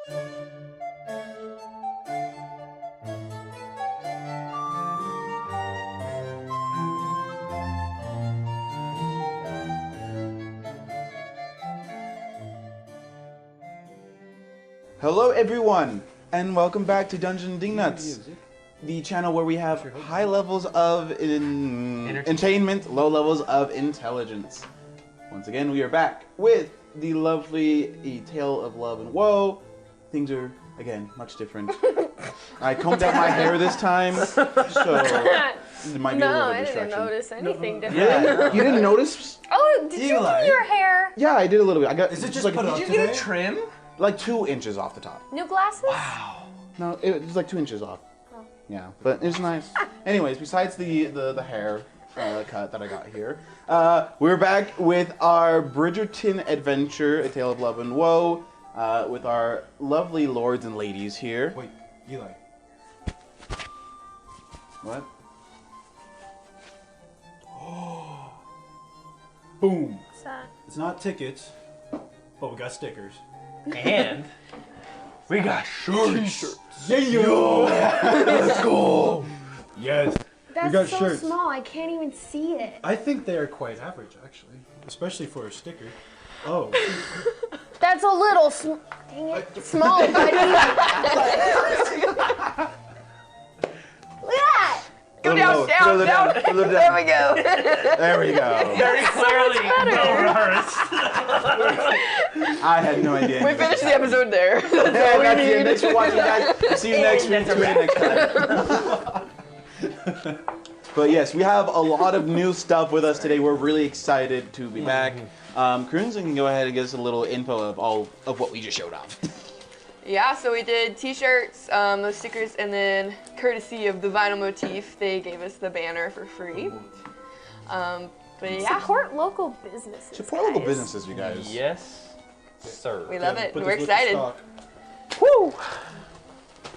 Hello everyone, and welcome back to Dungeon Dingnuts, the channel where we have high levels of entertainment, low levels of intelligence. Once again, we are back with the lovely A Tale of Love and Woe. Things are, again, much different. I combed out my hair this time, so it might be a little bit of distraction. I didn't notice anything different. Yeah, you didn't notice? Oh, did you do your hair? Yeah, I did a little bit. I got. Is it just like, put up Did you get a trim? like 2 inches off the top. New glasses? Wow. No, it was like 2 inches off. Oh. Yeah, but it's nice. Anyways, besides the hair cut that I got here, we're back with our Bridgerton adventure, A Tale of Love and Woe, with our lovely lords and ladies here. Wait, Eli. What? Boom. What's that? It's not tickets, but we got stickers. And we got shirts. Yeah! Let's go! Yes. That's got so shirts. small, I can't even see it. I think they are quite average, actually. Especially for a sticker. Oh. That's a little dang it. Small, buddy. Look at that! Go down, down. There we go. There we go. Very clearly, I had no idea. We finished the episode there. That's it. Thanks for watching, guys. See you next week. Tune in next time. But yes, we have a lot of new stuff with us today. We're really excited to be back. Crimson can go ahead and give us a little info of all of what we just showed off. Yeah, so we did t-shirts, those stickers, and then courtesy of the vinyl motif, they gave us the banner for free. But yeah. Support local businesses. Support local businesses, you guys. Yes, sir. We love it. Put We're this with the excited. stock. Woo!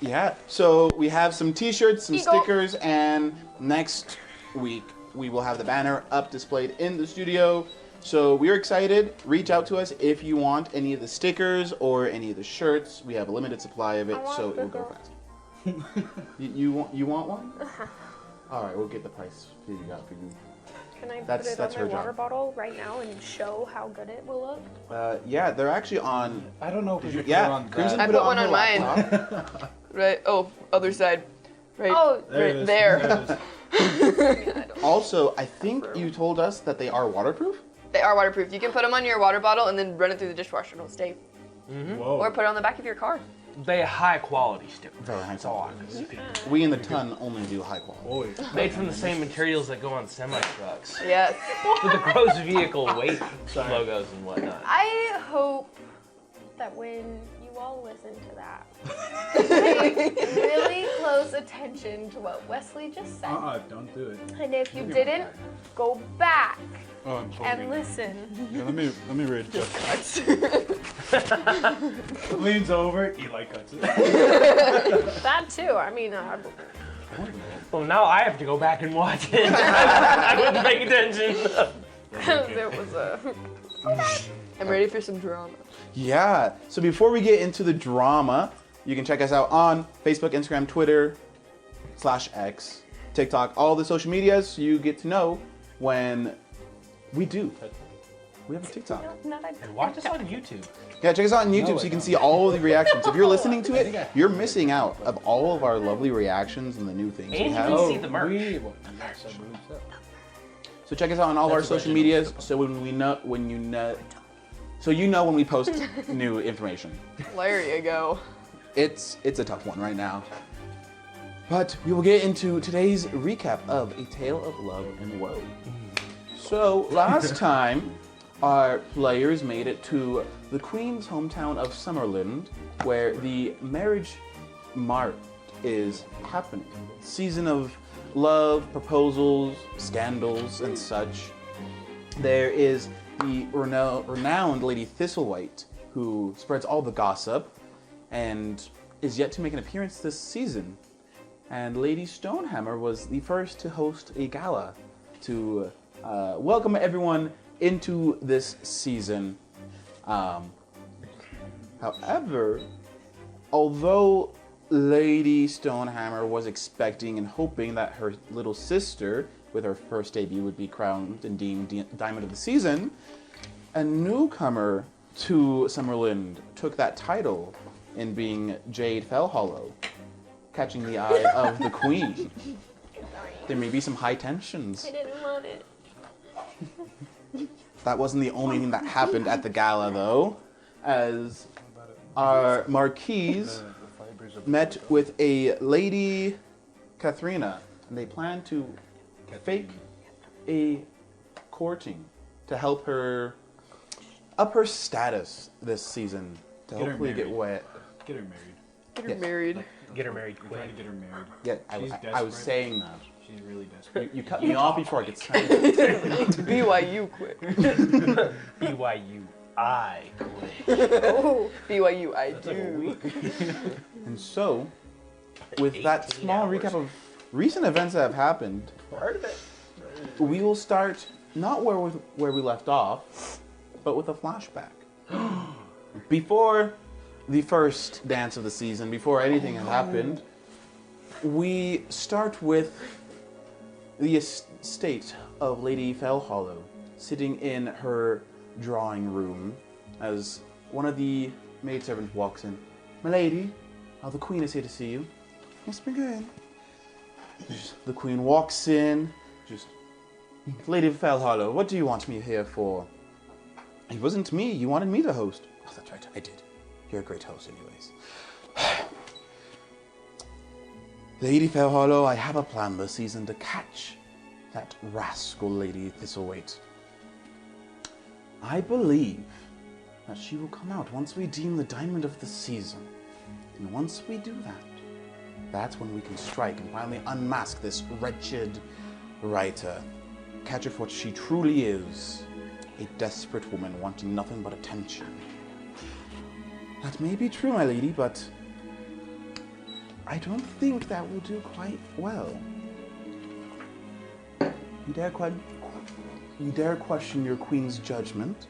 Yeah, so we have some t-shirts, some Eagle. stickers, and next week we will have the banner up displayed in the studio. So we're excited. Reach out to us if you want any of the stickers or any of the shirts. We have a limited supply of it, so it will go fast. you want one? All right, we'll get the price figured out for you. Can I That's put it her on my water job. bottle right now and show how good it will look? Yeah, they're actually on. I don't know if you Yeah, on Crimson that. I put put it one her on mine. laptop. Right, oh, other side. Right, Oh, There it right is. there. It is. Also, I think you told us that they are waterproof. They are waterproof. You can put them on your water bottle and then run it through the dishwasher. It'll stay. Whoa. Or put it on the back of your car. They high quality stickers. Very high That's all I quality. can say. We in the ton only do high quality. Boy. Made from the same materials that go on semi trucks. Yes. With the gross vehicle weight logos and whatnot. I hope that when you all listen to that, pay really close attention to what Wesley just said. Don't do it. And if you didn't, go back Oh, I'm and listen. Yeah, let me read it. Leans over, Eli cuts it. That too. I mean, Well, now I have to go back and watch it. I wasn't paying attention. it was a. I'm ready for some drama. Yeah. So before we get into the drama, you can check us out on Facebook, Instagram, Twitter, /X, TikTok, all the social medias. So you get to know when we do. We have a TikTok. And watch us on YouTube. Yeah, check us out on YouTube so you can see all of the reactions. If you're listening to it, you're missing out of all of our lovely reactions and the new things we And you have. can see the merch. So check us out on all of our That's social original. medias. So you know when we post new information. There you go. It's a tough one right now. But we will get into today's recap of A Tale of Love and Woe. So last time, our players made it to the Queen's hometown of Summerland, where the marriage mart is happening. Season of love, proposals, scandals, and such. There is the renowned Lady Thistlewhite, who spreads all the gossip and is yet to make an appearance this season. And Lady Stonehammer was the first to host a gala to welcome everyone into this season. However, although Lady Stonehammer was expecting and hoping that her little sister, with her first debut, would be crowned and deemed Diamond of the Season, a newcomer to Summerland took that title in being Jade Fellhollow, catching the eye of the Queen. There may be some high tensions. I didn't want it. That wasn't the only thing that happened at the gala, though, as our marquise met with a Lady Katharina, and they planned to fake a courting to help her up her status this season, to Get her hopefully get married. wet. Get her married. Get her Yes. married. Get her married We're quick. trying to get her married. Yeah, She's I was desperate. saying that. She's really desperate. You cut me off before I get started. BYU quick. BYU. I quit. Oh. BYU I That's like a do. week. And so, with that 18 small hours. recap of recent events that have happened, Part of it. we will start not where we left off, but with a flashback. Before the first dance of the season, before anything had happened, we start with the estate of Lady Fellhollow, sitting in her drawing room as one of the maidservants walks in. My lady, the Queen is here to see you. Yes, bring her in. The Queen walks in, just, Lady Fellhollow, what do you want me here for? It wasn't me, you wanted me to host. Oh, that's right, I did. You're a great host anyways. Lady Fellhollow, I have a plan this season to catch that rascal Lady Thistlethwaite. I believe that she will come out once we deem the Diamond of the Season. And once we do that, that's when we can strike and finally unmask this wretched writer. Catch her for what she truly is, a desperate woman wanting nothing but attention. That may be true, my lady, but I don't think that will do quite well. You dare question your queen's judgment?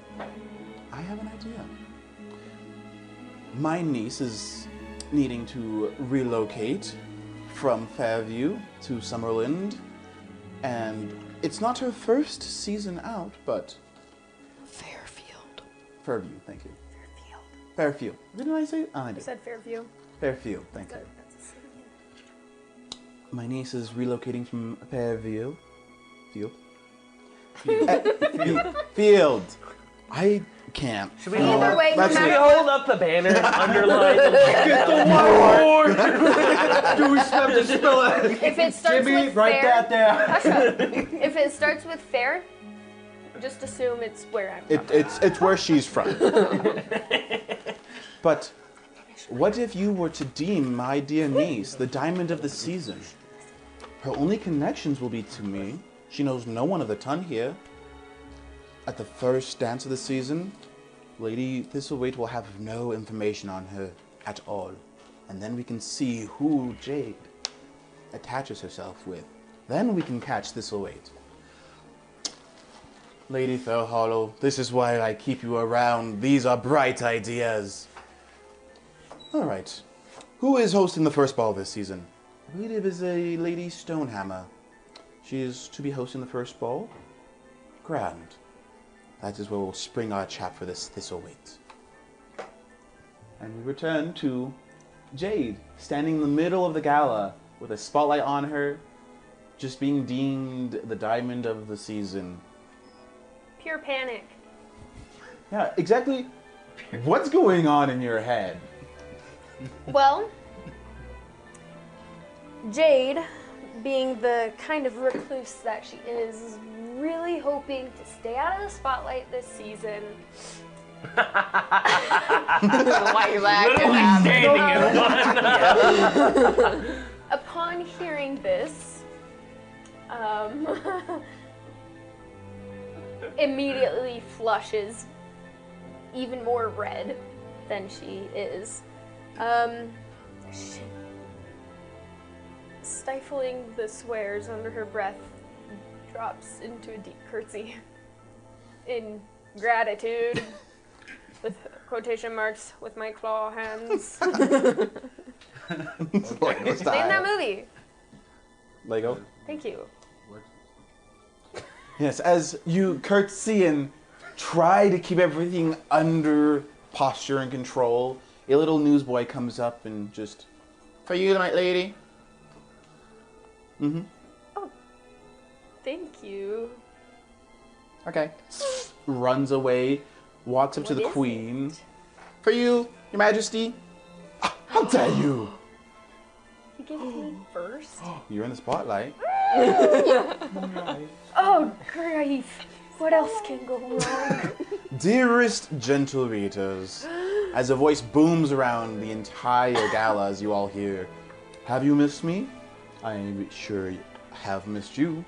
I have an idea. My niece is needing to relocate from Fairview to Summerland, and it's not her first season out, but Fairfield. Fairview, thank you. Fairfield. Didn't I say it? Oh, I I did. said Fairview. Fairfield, thank you. That's a city. My niece is relocating from Fairview. Field? Field. I can't. Should we Either hold up, way, no That's should we matter hold up the banner and underline the Get the whiteboard! Do we have to spell it? if it starts Jimmy, with write fair, that down. Hush up. If it starts with fair, just assume it's where I'm from. It's where she's from. But what if you were to deem my dear niece the diamond of the season? Her only connections will be to me. She knows no one of the ton here. At the first dance of the season, Lady Thistlethwaite will have no information on her at all. And then we can see who Jade attaches herself with. Then we can catch Thistlethwaite. Lady Fellhollow, this is why I keep you around. These are bright ideas. All right. Who is hosting the first ball this season? I believe it is a Lady Stonehammer. She is to be hosting the first ball. Grand. That is where we'll spring our chat for this Thistlethwaite. And we return to Jade, standing in the middle of the gala with a spotlight on her, just being deemed the diamond of the season. Pure panic. Yeah, exactly. What's going on in your head? Well, Jade, being the kind of recluse that she is really hoping to stay out of the spotlight this season. Why you laughing? standing in one. Upon hearing this, immediately flushes even more red than she is. Stifling the swears under her breath, drops into a deep curtsy in gratitude with quotation marks with my claw hands. Lego Name style. that movie. Lego. Thank you. Yes, as you curtsy and try to keep everything under posture and control, a little newsboy comes up and just, for you, my lady. Mm-hmm. Thank you. Okay. Runs away, walks up to What the is queen. it? For you, your majesty. Ah, how dare you? You gave it to me first. You're in the spotlight. Oh, grief. What else can go wrong? Dearest Gentle Readers, as a voice booms around the entire gala as you all hear, have you missed me? I'm sure I have missed you.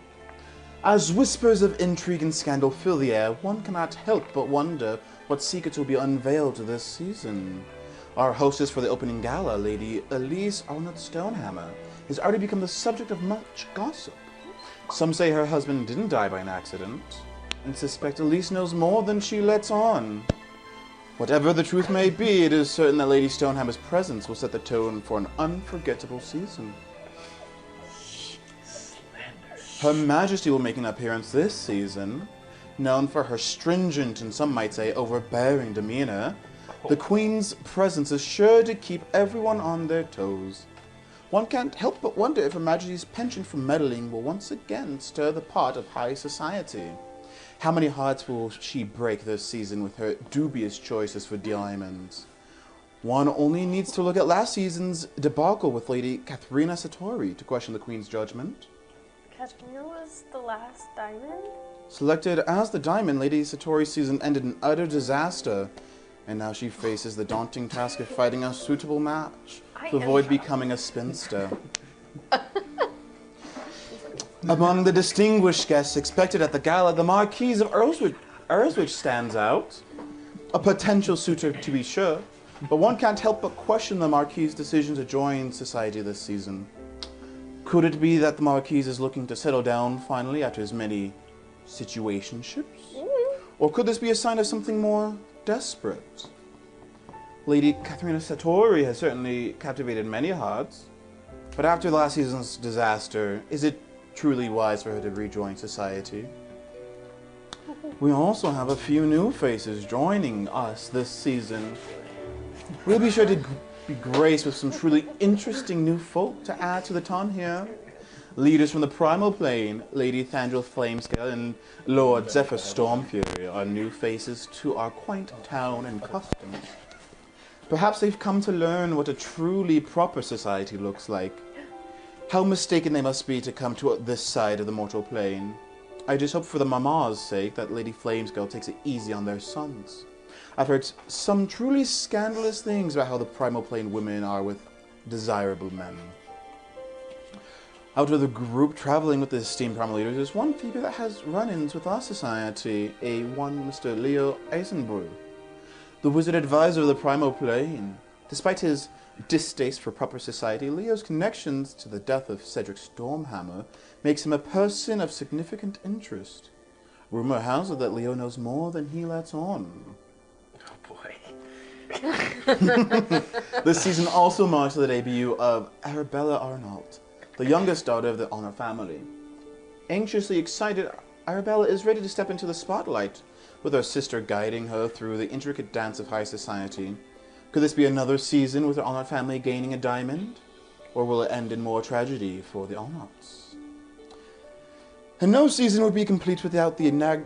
As whispers of intrigue and scandal fill the air, one cannot help but wonder what secrets will be unveiled this season. Our hostess for the opening gala, Lady Dora Stonehammer, has already become the subject of much gossip. Some say her husband didn't die by an accident, and suspect Elise knows more than she lets on. Whatever the truth may be, it is certain that Lady Stonehammer's presence will set the tone for an unforgettable season. Her Majesty will make an appearance this season. Known for her stringent and some might say overbearing demeanor, the Queen's presence is sure to keep everyone on their toes. One can't help but wonder if Her Majesty's penchant for meddling will once again stir the pot of high society. How many hearts will she break this season with her dubious choices for diamonds? One only needs to look at last season's debacle with Lady Katharina Satori to question the Queen's judgment. Katrina was the last diamond? Selected as the diamond, Lady Satori's season ended in utter disaster, and now she faces the daunting task of fighting a suitable match to avoid becoming a spinster. Among the distinguished guests expected at the gala, the Marquise of Earlswich stands out. A potential suitor, to be sure, but one can't help but question the Marquis's decision to join society this season. Could it be that the Marquis is looking to settle down finally after his many situationships? Or could this be a sign of something more desperate? Lady Katharina Satori has certainly captivated many hearts, but after last season's disaster, is it truly wise for her to rejoin society? We also have a few new faces joining us this season. We'll be sure to be graced with some truly interesting new folk to add to the ton here. Leaders from the primal plane, Lady Thandril Flamescale and Lord Zephyr Stormfury, are new faces to our quaint town and customs. Perhaps they've come to learn what a truly proper society looks like. How mistaken they must be to come to this side of the mortal plane. I just hope for the mama's sake that Lady Flamescale takes it easy on their sons. I've heard some truly scandalous things about how the primal plane women are with desirable men. Out of the group traveling with the esteemed primal leaders is one figure that has run-ins with our society, one Mr. Leo Eisenbrew, the wizard advisor of the primal plane. Despite his distaste for proper society, Leo's connections to the death of Cedric Stormhammer makes him a person of significant interest. Rumor has it that Leo knows more than he lets on. This season also marks the debut of Arabella Arnault, the youngest daughter of the Honor family. Anxiously excited, Arabella is ready to step into the spotlight, with her sister guiding her through the intricate dance of high society. Could this be another season with the Honor family gaining a diamond? Or will it end in more tragedy for the Arnaults? And no season would be complete without the enigmatic.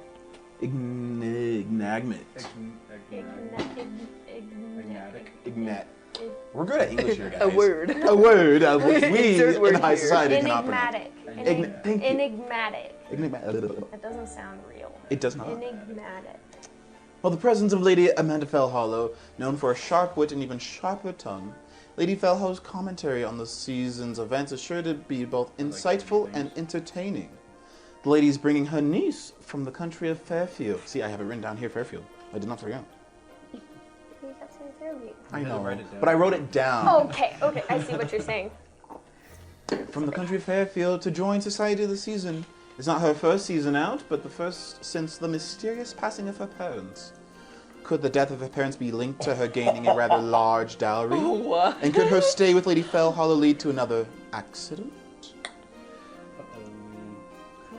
We're good at English here, guys. A word. A word of which we Insert word in high here. society cannot pronounce. Enigmatic. Thank you. Enigmatic. Enigmatic. That doesn't sound real. It does not. Enigmatic. Well, the presence of Lady Amanda Fellhollow, known for a sharp wit and even sharper tongue, Lady Fellhollow's commentary on the season's events is sure to be both insightful and entertaining. The lady is bringing her niece from the country of Fairfield. See, I have it written down here, Fairfield. I did not forget. You kept saying Fairview. I know, write it down. but I wrote it down. Okay, I see what you're saying. From the country of Fairfield to join Society this season. It's not her first season out, but the first since the mysterious passing of her parents. Could the death of her parents be linked to her gaining a rather large dowry? What? And could her stay with Lady Fellhollow lead to another accident?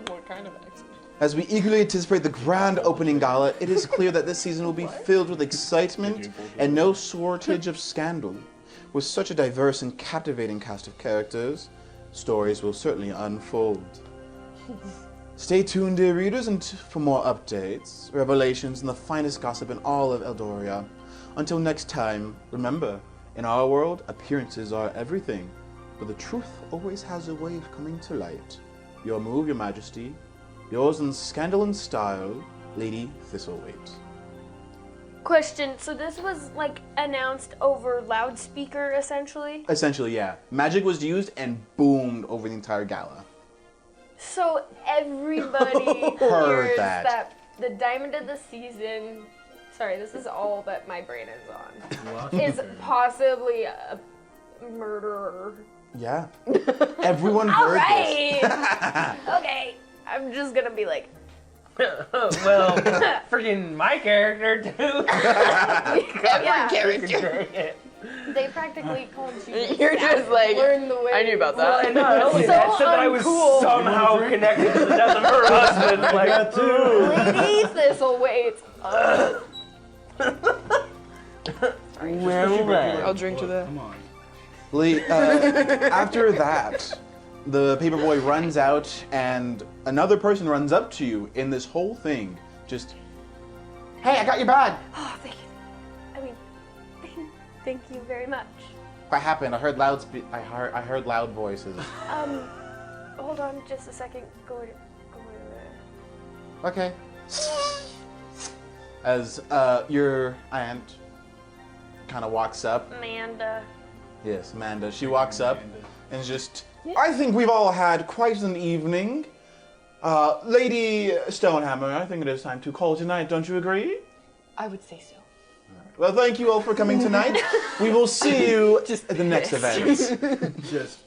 What kind of accident? As we eagerly anticipate the grand opening gala, it is clear that this season will be filled with excitement and no shortage of scandal. With such a diverse and captivating cast of characters, stories will certainly unfold. Stay tuned, dear readers, for more updates, revelations, and the finest gossip in all of Eldoria. Until next time, remember, in our world, appearances are everything, but the truth always has a way of coming to light. Your move, Your Majesty. Yours in scandal and style, Lady Thistleweight. Question, so this was like announced over loudspeaker essentially? Essentially, yeah. Magic was used and boomed over the entire gala. So everybody Heard hears that. that the diamond of the season, sorry, this is all that my brain is on, is possibly a murderer. Yeah. Everyone heard this. Alright! Okay, I'm just gonna be like, Well, freaking my character too. yeah, Character. they practically called you. You're just like, learn the way. I knew about Well, that. and not only So that, said that I was uncool. somehow connected to the death of her husband. Like, That too. Lady Thistleweight. I'll drink to that. Come on. After that, the paperboy runs out and another person runs up to you in this whole thing. Just, hey, I got your bag. Oh, thank you. I mean, thank you very much. What happened? I heard I heard loud voices. Hold on just a second. Go over there. Okay. As your aunt kind of walks up. Amanda. Yes, Amanda. She walks up and is just, I think we've all had quite an evening. Lady Stonehammer, I think it is time to call tonight, don't you agree? I would say so. Well, thank you all for coming tonight. We will see you Just at the next pissed. event. Just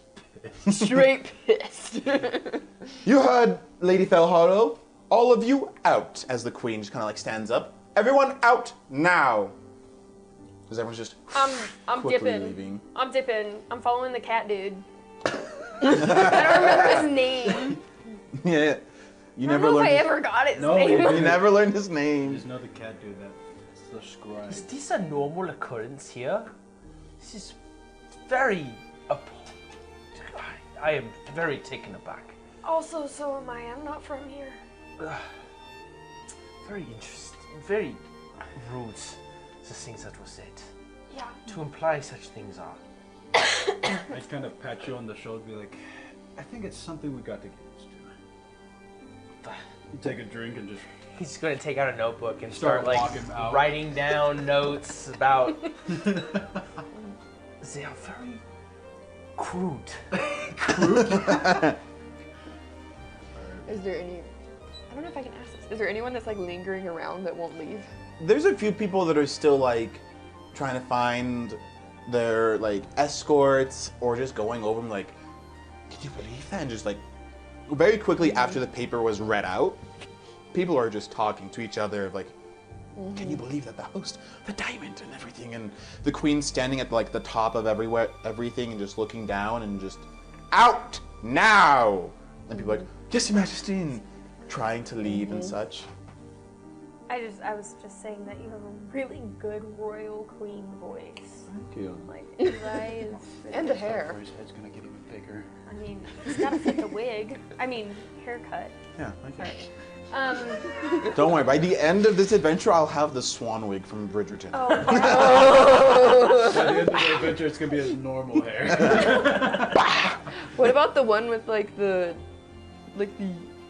Straight pissed. You heard Lady Fellhollow. All of you out, as the queen just kind of like stands up. Everyone out now. Because everyone's just I'm quickly dipping. leaving. I'm dipping. I'm following the cat dude. I don't remember his name. Yeah. You I never don't know if I learned. ever got his No, name. You never learned his name. There's another cat dude that's the scribe. is this a normal occurrence here? This is very. I am very taken aback. Also, so am I. I'm not from here. Very interesting. Very rude. The things that were said. Yeah. To imply such things are. I'd kind of pat you on the shoulder and be like, I think it's something we got to get used to. You take a drink and just He's going to take out a notebook and Start start like walking out. writing down notes about. They are very crude. Is there any? I don't know if I can ask this. Is there anyone that's like lingering around that won't leave? There's a few people that are still like trying to find their like escorts or just going over them like, can you believe that? And just like very quickly after the paper was read out, people are just talking to each other like, can you believe that the host, the diamond and everything, and the queen standing at like the top of everything and just looking down and just out now. And people are like, yes, Your Majesty, and trying to leave and such. I was just saying that you have a really good royal queen voice. Thank you. Like, Eli is. And the hair. his head's gonna get even bigger. I mean, it's gotta fit the wig. I mean, haircut. Yeah, thank you. Sorry. Don't worry, by the end of this adventure, I'll have the swan wig from Bridgerton. Oh, wow. By the end of the adventure, it's gonna be his normal hair. What about the one with like the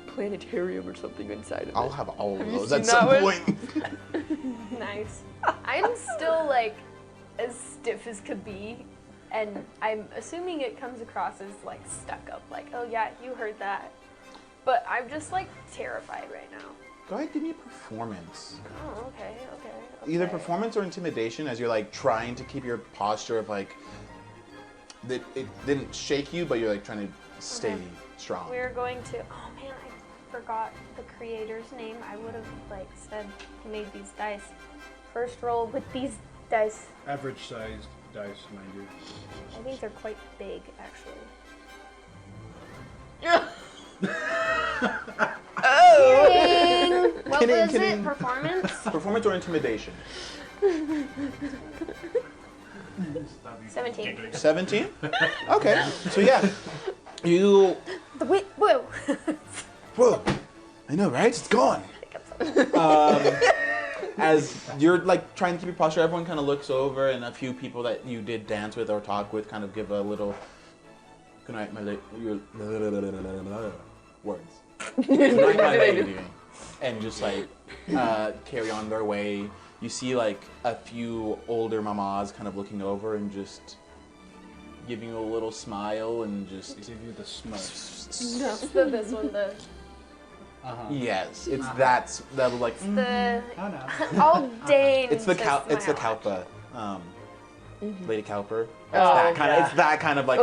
planetarium or something inside of it? I'll have all of Have you those seen at some that one? point. Nice. I'm still like as stiff as could be, and I'm assuming it comes across as like stuck up, like, oh yeah, you heard that. But I'm just like terrified right now. Go ahead, give me a performance. Oh, okay. Either performance or intimidation, as you're like trying to keep your posture of like that it didn't shake you, but you're like trying to stay Okay. strong. We're going to. Oh man, I forgot the creator's name. I would have like said he made these dice. first roll with these dice. Average sized dice, mind you. I think they're quite big, actually. Oh! What Kidding, was kidding. it? Performance? Performance or intimidation? 17. 17? Okay. So yeah, you. Whoa! Whoa! I know, right? It's gone. As you're like trying to keep your posture, everyone kind of looks over, and a few people that you did dance with or talk with kind of give a little. Good night, my lady. Words. Good night, my lady. And just like carry on their way. You see like a few older mamas kind of looking over and just giving you a little smile and just. They give you the smudge. No, this one, the Yes, it's that like. the Oh no. all day. It's the Kalpa, Lady Cowper. It's that kind of like.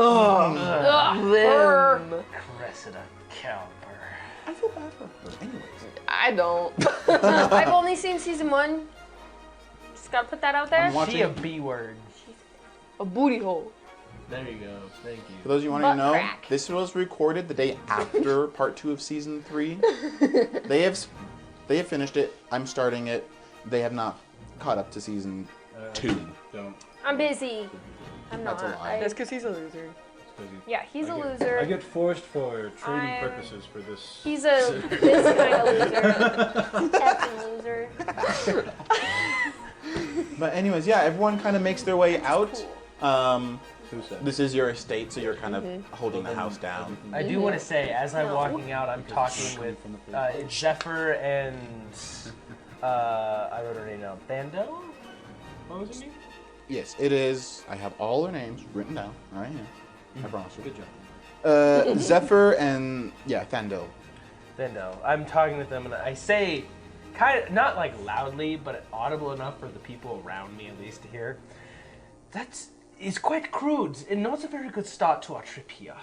Cressida Cowper. I feel bad for her. Anyways. I don't. I've only seen season 1. Just gotta put that out there. I'm watching. She a B word. A booty hole. There you go. Thank you. For those of you wanting to Butt know, crack. this was recorded the day after part 2 of season 3. They have finished it. I'm starting it. They have not caught up to season 2. Don't. I'm busy. I'm That's not. a lie. That's because he's a loser. Yeah, he's a I loser. get forced for training I'm- purposes for this. He's this kind of loser. Effing loser. But anyways, yeah, everyone kind of makes their way out. Who said? This is your estate, so you're kind of holding the house down. I do want to say, as I'm walking out, I'm talking with Zephyr and I wrote her name down. Thando? What was her name? Yes, it is. I have all their names written down right here. I promise you. Good job. Zephyr and Thando. Thando. I'm talking with them, and I say, kind of not like loudly, but audible enough for the people around me at least to hear. That is quite crude and not a very good start to our trip here.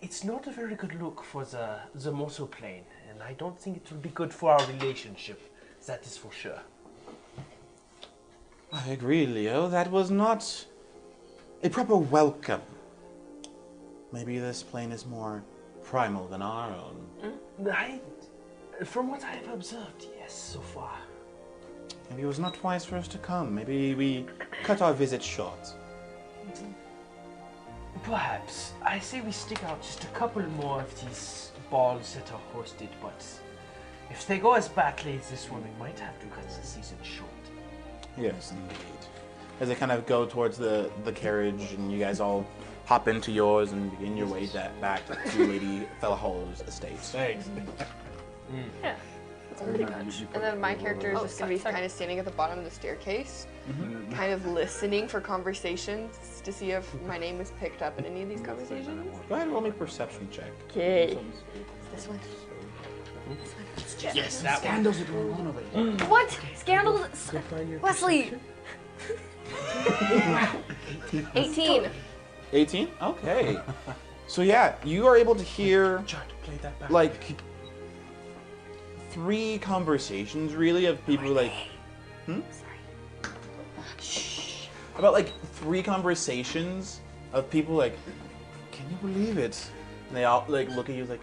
It's not a very good look for the mortal plane, and I don't think it will be good for our relationship. That is for sure. I agree, Leo. That was not a proper welcome. Maybe this plane is more primal than our own. From what I have observed, yes, so far. Maybe it was not wise for us to come. Maybe we cut our visit short. Perhaps. I say we stick out just a couple more of these balls that are hosted, but if they go as badly as this one, we might have to cut the season short. Yes, indeed. As they kind of go towards the carriage, and you guys all hop into yours and begin your way back to Lady Fellhall's estate. Thanks. Yeah. Pretty much. And then my character is just going to be kind of standing at the bottom of the staircase, kind of listening for conversations to see if my name is picked up in any of these conversations. Go ahead and roll me a perception check. Okay. This one. Yes, that Scandals are going on over here. What? Scandals? Wesley! 18. 18? Okay. So yeah, you are able to hear like 3 conversations really of people like about like 3 conversations of people like, can you believe it? And they all like look at you like,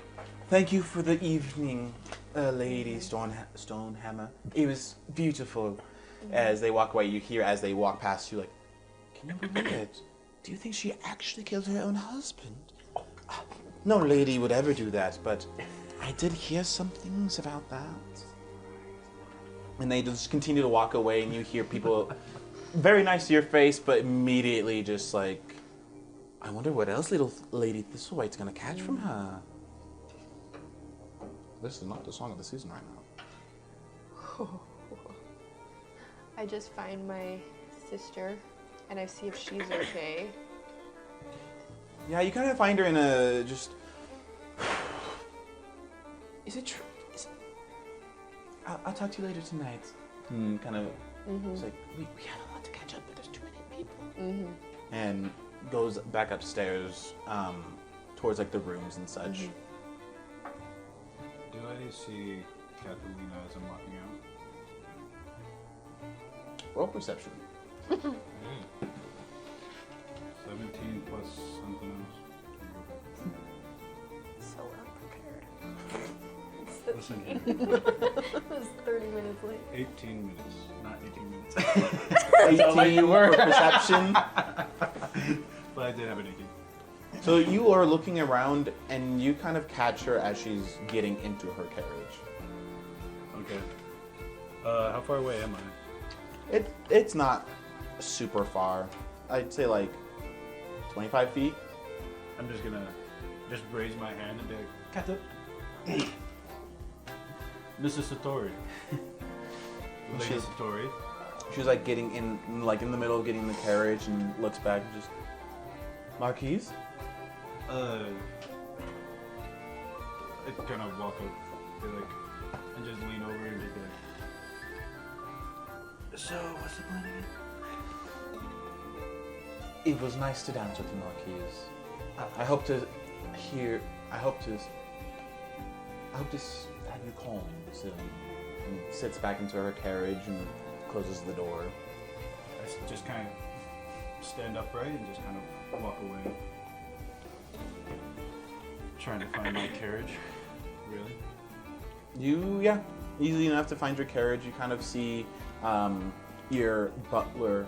thank you for the evening, Lady Stonehammer. It was beautiful. As they walk away, you hear as they walk past you like, can you believe it? Do you think she actually killed her own husband? No lady would ever do that, but I did hear some things about that. And they just continue to walk away, and you hear people very nice to your face, but immediately just like, I wonder what else little Lady Thistlewhite's gonna catch from her. This is not the song of the season right now. I just find my sister and I see if she's okay. Yeah, you kind of find her in a just. Is it true? I'll talk to you later tonight. Kind of. It's like we have a lot to catch up, but there's too many people. And goes back upstairs, towards like the rooms and such. Do I see Catalina as I'm walking out? Roll perception. 17 plus something else. So unprepared. Listen here. It was 30 minutes late. 18 minutes. Not 18 minutes. 18 for perception. But I did have an 18. So you are looking around and you kind of catch her as she's getting into her carriage. Okay. How far away am I? It's not super far. I'd say like 25 feet. I'm just gonna raise my hand and be like, Kata. Mrs. Satori. Lady She's- Satori. She's like getting in the middle of getting in the carriage and looks back and just, Marquise? I kind of walk up, be like, and just lean over and just be like, so what's the plan again? It was nice to dance with you, Marquise. I hope to have you calm soon. And sits back into her carriage and closes the door. I just kind of stand upright and just kind of walk away. Trying to find my carriage. Really? Easy enough to find your carriage. You kind of see your butler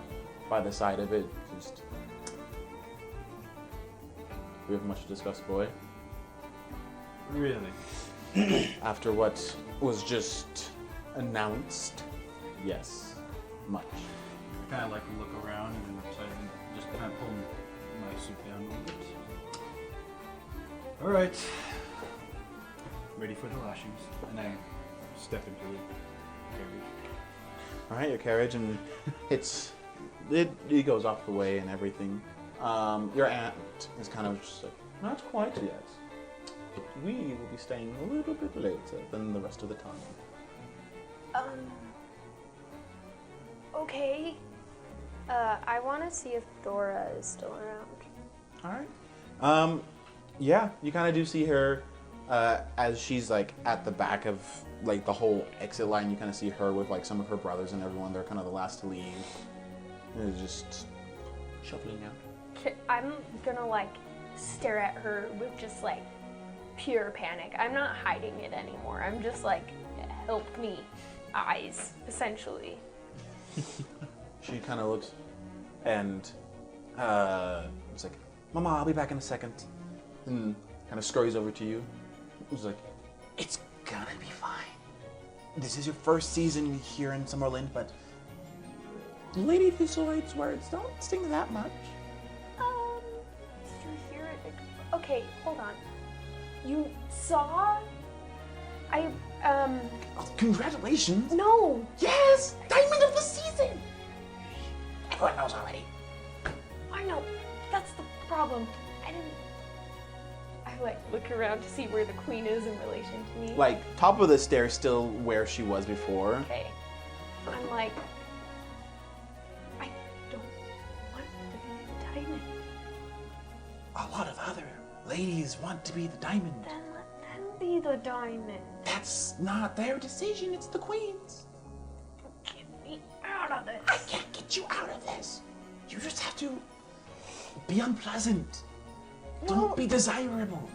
by the side of it. Just, we have much to discuss, boy. Really? After what was just announced, yes, much. I kind of like to look around and just kind of pull my suit down a little bit. All right. Ready for the lashings. And I step into the carriage. All right, your carriage, and it goes off the way and everything. Your aunt is kind of just like, not quite yet. We will be staying a little bit later than the rest of the time. Okay. I want to see if Dora is still around. All right. Yeah, you kind of do see her as she's like at the back of like the whole exit line. You kind of see her with like some of her brothers and everyone. They're kind of the last to leave. And they're just shuffling out. I'm gonna like stare at her with just like pure panic. I'm not hiding it anymore. I'm just like, help me, eyes, essentially. She kind of looks and it's like, Mama, I'll be back in a second. And kind of scurries over to you. It's like, it's gonna be fine. This is your first season here in Summerlin, but Lady Thistlewaite's words don't sting that much. Did you hear it? Okay, hold on. You saw? Oh, congratulations! No! Yes! Diamond of the season! Everyone knows already. I know. That's the problem. I like look around to see where the queen is in relation to me. Like, top of the stairs, still where she was before. Okay. I'm like, I don't want to be the diamond. A lot of other ladies want to be the diamond. Then let them be the diamond. That's not their decision, it's the queen's. Get me out of this. I can't get you out of this. You just have to be unpleasant. Don't be desirable.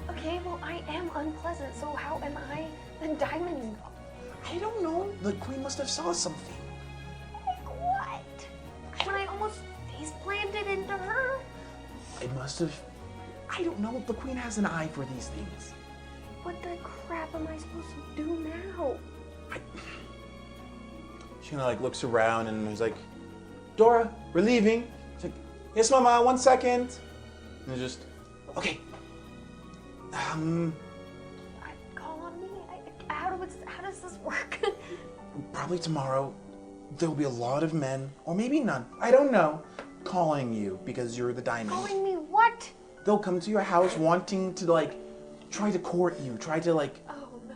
Okay, well, I am unpleasant, so how am I the diamond? I don't know. The queen must have saw something. Like what? When I almost face planted into her? It must have. I don't know. The queen has an eye for these things. What the crap am I supposed to do now? She kind of like looks around and is like, Dora, we're leaving. She's like, yes, Mama, 1 second. And just, okay. Call on me? How does this work? Probably tomorrow there'll be a lot of men, or maybe none, I don't know, calling you because you're the diamond. Calling me what? They'll come to your house wanting to like try to court you, try to like. Oh no.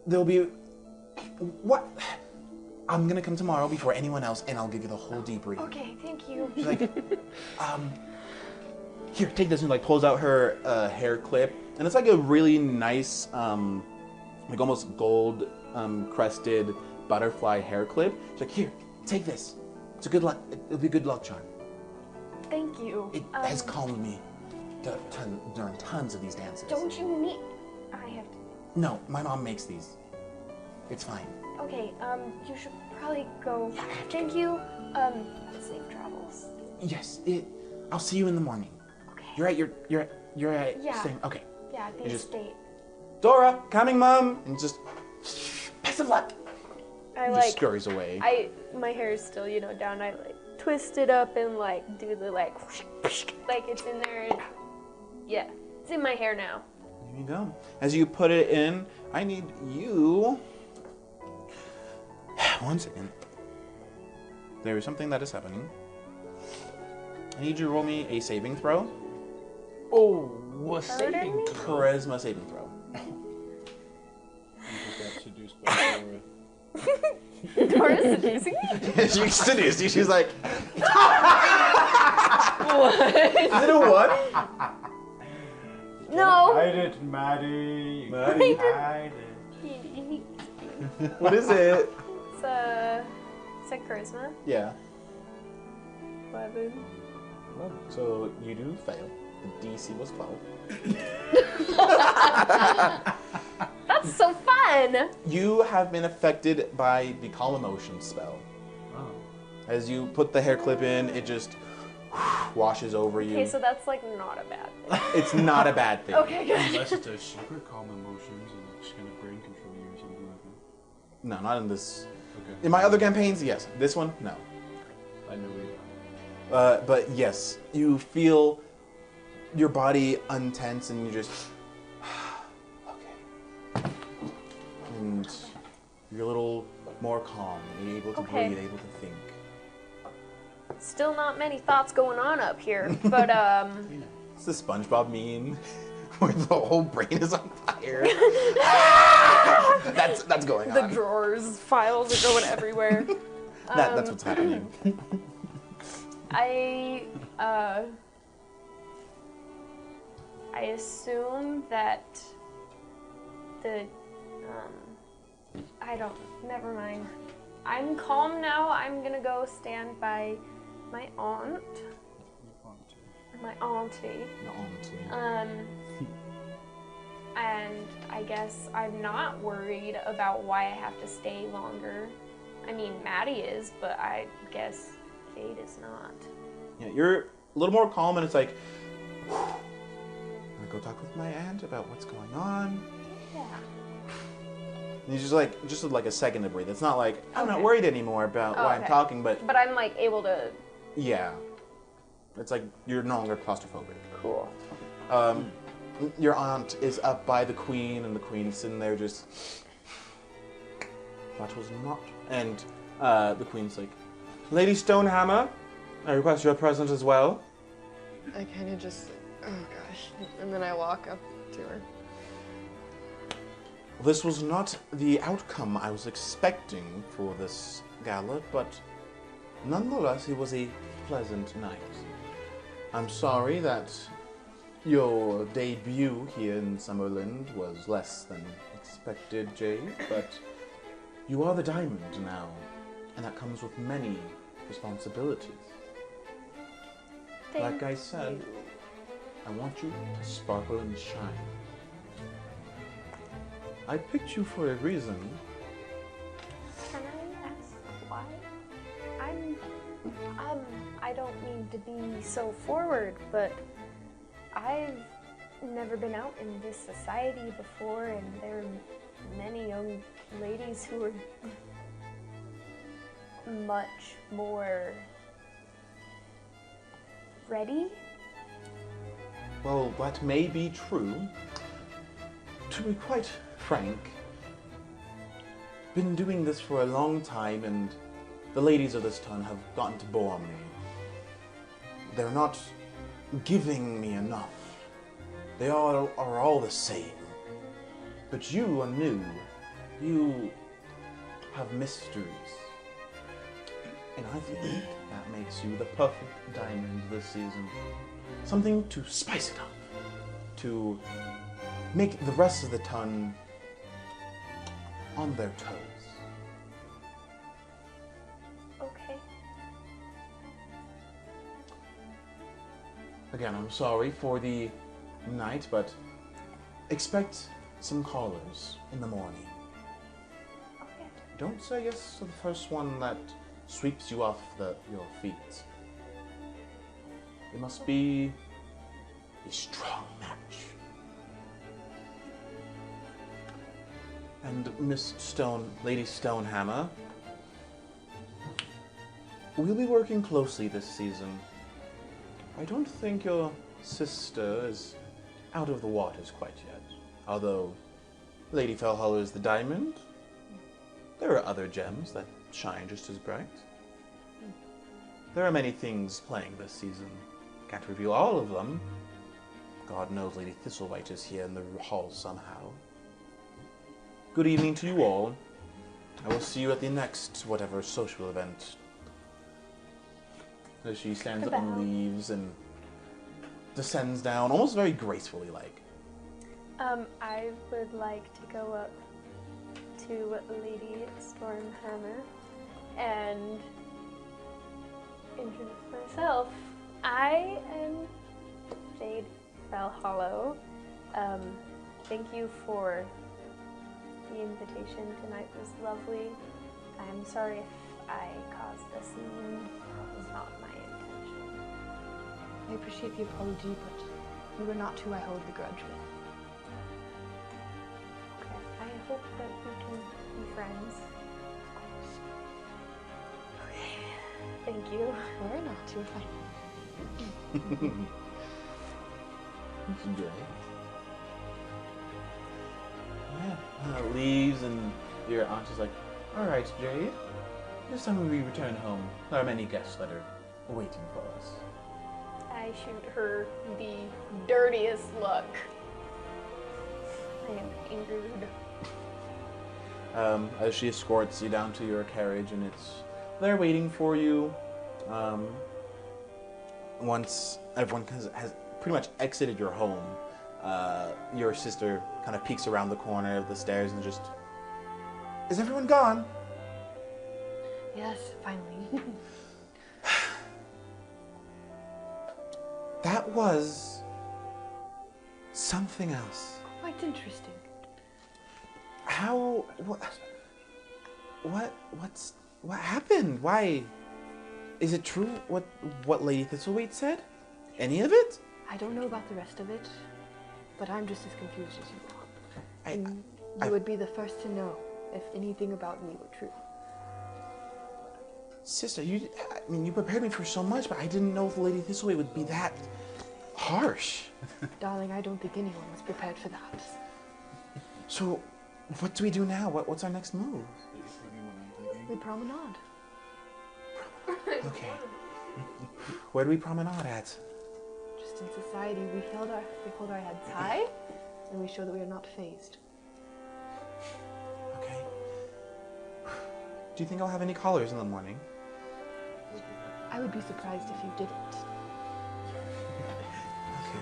They'll be. What? I'm gonna come tomorrow before anyone else, and I'll give you the whole debrief. Okay, thank you. She's like, here, take this, and like pulls out her hair clip, and it's like a really nice, like almost gold crested butterfly hair clip. She's like, here, take this. It's a good luck. It'll be a good luck charm. Thank you. It has calmed me during tons of these dances. Don't you need... I have to... No, my mom makes these. It's fine. Okay, you should probably go. Yeah, I have to Thank you. Safe travels. Yes, I'll see you in the morning. Okay. You're at Yeah. same. Okay. Yeah, the estate. Dora, coming, Mom, and just best of luck. I He like... just scurries away. My hair is still, down. I like twist it up and like do the like it's in there. And, yeah, it's in my hair now. There you go. As you put it in, I need you. 1 second. There is something that is happening. I need you to roll me a saving throw. Oh, what saving? me? Charisma saving throw. You just got seduced by Dora. Dora's seducing me? She seduced you. She's like, What? is it a what? No. Hide it, Maddie. Maddie. Hide it. What is it? It's a charisma. Yeah. 11. Well, so you do fail. The DC was 12. That's so fun. You have been affected by the calm emotion spell. Oh. As you put the hair clip in, it just washes over you. Okay, so that's like not a bad thing. It's not a bad thing. Okay, good. Unless it's a super calm emotions and it's gonna brain control you or something like that. No, not in this. Okay. In my other campaigns, yes. This one, no. I knew it. But yes, you feel your body untense and you just okay. And you're a little more calm. You're able to Okay. breathe, able to think. Still not many thoughts going on up here, but It's the SpongeBob meme where the whole brain is on fire. That's going the on. drawers, files are going everywhere. That's what's happening. I assume that never mind. I'm calm now. I'm gonna go stand by my aunt. My auntie. And I guess I'm not worried about why I have to stay longer. I mean, Maddie is, but I guess Jade is not. Yeah, you're a little more calm, and it's like, I'm gonna go talk with my aunt about what's going on. Yeah. And you just like a second to breathe. It's not like I'm not Okay. worried anymore about why I'm okay. talking, but But I'm like able to. yeah, it's like you're no longer claustrophobic. Cool. Your aunt is up by the queen, and the queen is sitting there just. That was not. And the queen's like, Lady Stonehammer, I request your presence as well. I kind of just, oh gosh. And then I walk up to her. This was not the outcome I was expecting for this gala, but nonetheless, it was a pleasant night. I'm sorry that your debut here in Summerland was less than expected, Jade, but you are the diamond now, and that comes with many responsibilities. Like I said, I want you to sparkle and shine. I picked you for a reason. Can I ask why? I don't mean to be so forward, but I've never been out in this society before, and there are many young ladies who are much more ready. Well, that may be true. To be quite frank, been doing this for a long time, and the ladies of this town have gotten to bore me. They're not giving me enough. They all are all the same. But you are new. You have mysteries. And I think that makes you the perfect diamond this season. Something to spice it up. To make the rest of the ton on their toes. Okay. Again, I'm sorry for the night, but expect some callers in the morning. Okay. Don't say yes to the first one that sweeps you off your feet. It must be a strong match. And Lady Stonehammer, we'll be working closely this season. I don't think your sister is out of the waters quite yet. Although Lady Fellholler is the diamond, there are other gems that shine just as bright. There are many things playing this season. Can't reveal all of them. God knows Lady Thistlewhite is here in the hall somehow. Good evening to you all. I will see you at the next whatever social event. So she stands up and leaves and descends down, almost very gracefully like. I would like to go up to Lady Stormhammer and introduce myself. I am Jade Fellhollow. Thank you for the invitation. Tonight was lovely. I'm sorry if I caused a scene. That was not my intention. I appreciate the apology, but you were not who I hold the grudge with. Okay. I hope that we can be friends. Thank you. Or not, you're fine. Great. Yeah. Leaves and your aunt is like, all right, Jade. This time when we return home, there are many guests that are waiting for us. I shoot her the dirtiest look. I am angry. As she escorts you down to your carriage, and they're waiting for you. Once everyone has pretty much exited your home, your sister kind of peeks around the corner of the stairs and just, is everyone gone? Yes, finally. That was something else. Quite interesting. How? What happened? Why? Is it true what Lady Thistlewhite said? Any of it? I don't know about the rest of it, but I'm just as confused as you are. And I- you would be the first to know if anything about me were true. Sister, you prepared me for so much, but I didn't know if Lady Thistlewhite would be that harsh. Darling, I don't think anyone was prepared for that. So, what do we do now? What's our next move? We promenade. Okay. Where do we promenade at? Just in society, we hold our heads high, and we show that we are not phased. Okay. Do you think I'll have any callers in the morning? I would be surprised if you didn't. Okay.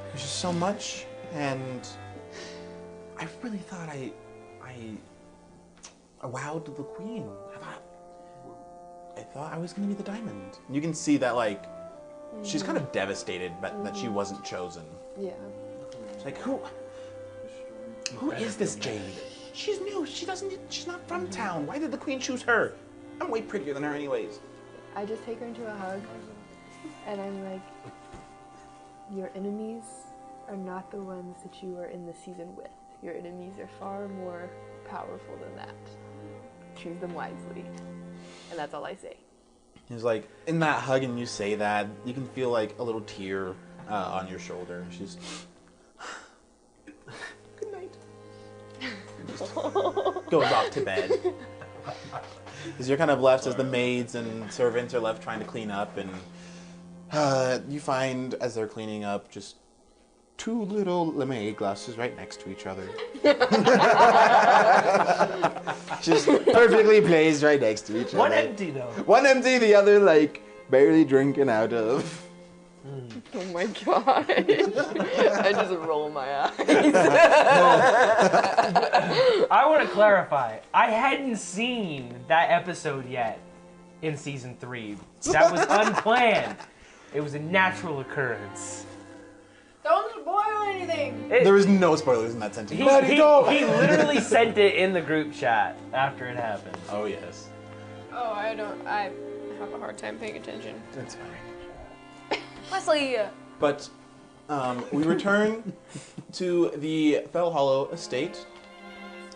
There's just so much, and I really thought I wowed the queen. I thought I was gonna be the diamond. You can see that she's kind of devastated that she wasn't chosen. Yeah. It's like, who is this Jade? She's new. She's not from town. Why did the queen choose her? I'm way prettier than her anyways. I just take her into a hug, and I'm like, your enemies are not the ones that you are in the season with. Your enemies are far more powerful than that. Choose them wisely. And that's all I say. He's like, in that hug, and you say that, you can feel like a little tear on your shoulder. She's, good night. Just goes off to bed. Because you're kind of left as the maids and servants are left trying to clean up, and you find, as they're cleaning up, just two little lemonade glasses right next to each other. Just perfectly placed right next to each other. One empty though. One empty, the other barely drinking out of. Oh my god. I just roll my eyes. I want to clarify. I hadn't seen that episode yet in season 3. That was unplanned. It was a natural occurrence. Don't spoil anything! There was no spoilers in that sentence. He literally sent it in the group chat after it happened. Oh, yes. Oh, I have a hard time paying attention. That's fine. Wesley! But we return to the Fell Hollow estate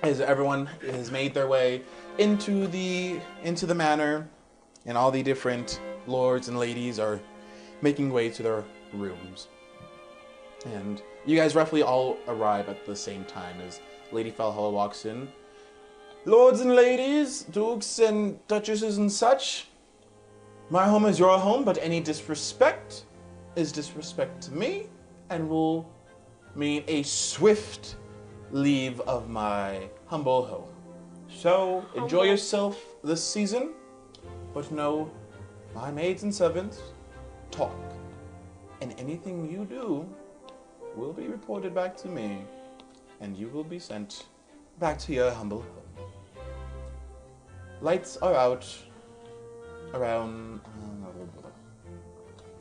as everyone has made their way into the manor, and all the different lords and ladies are making way to their rooms. And you guys roughly all arrive at the same time as Lady Fell Hollow walks in. Lords and ladies, dukes and duchesses and such, my home is your home, but any disrespect is disrespect to me and will mean a swift leave of my humble home. So enjoy yourself this season, but know my maids and servants talk, and anything you do will be reported back to me, and you will be sent back to your humble home. Lights are out around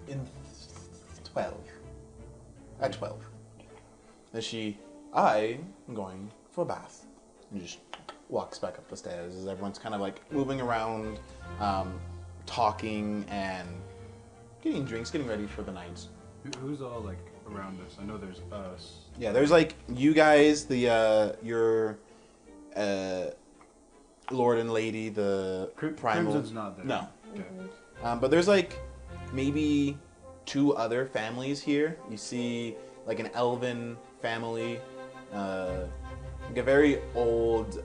in 12. At 12. I am going for a bath. And just walks back up the stairs as everyone's kind of like moving around, talking and getting drinks, getting ready for the night. Who's all like around us? I know there's us. Yeah, there's like you guys, your lord and lady, the primal. Crimson's not there. No. Okay. But there's like maybe 2 other families here. You see like an elven family, like a very old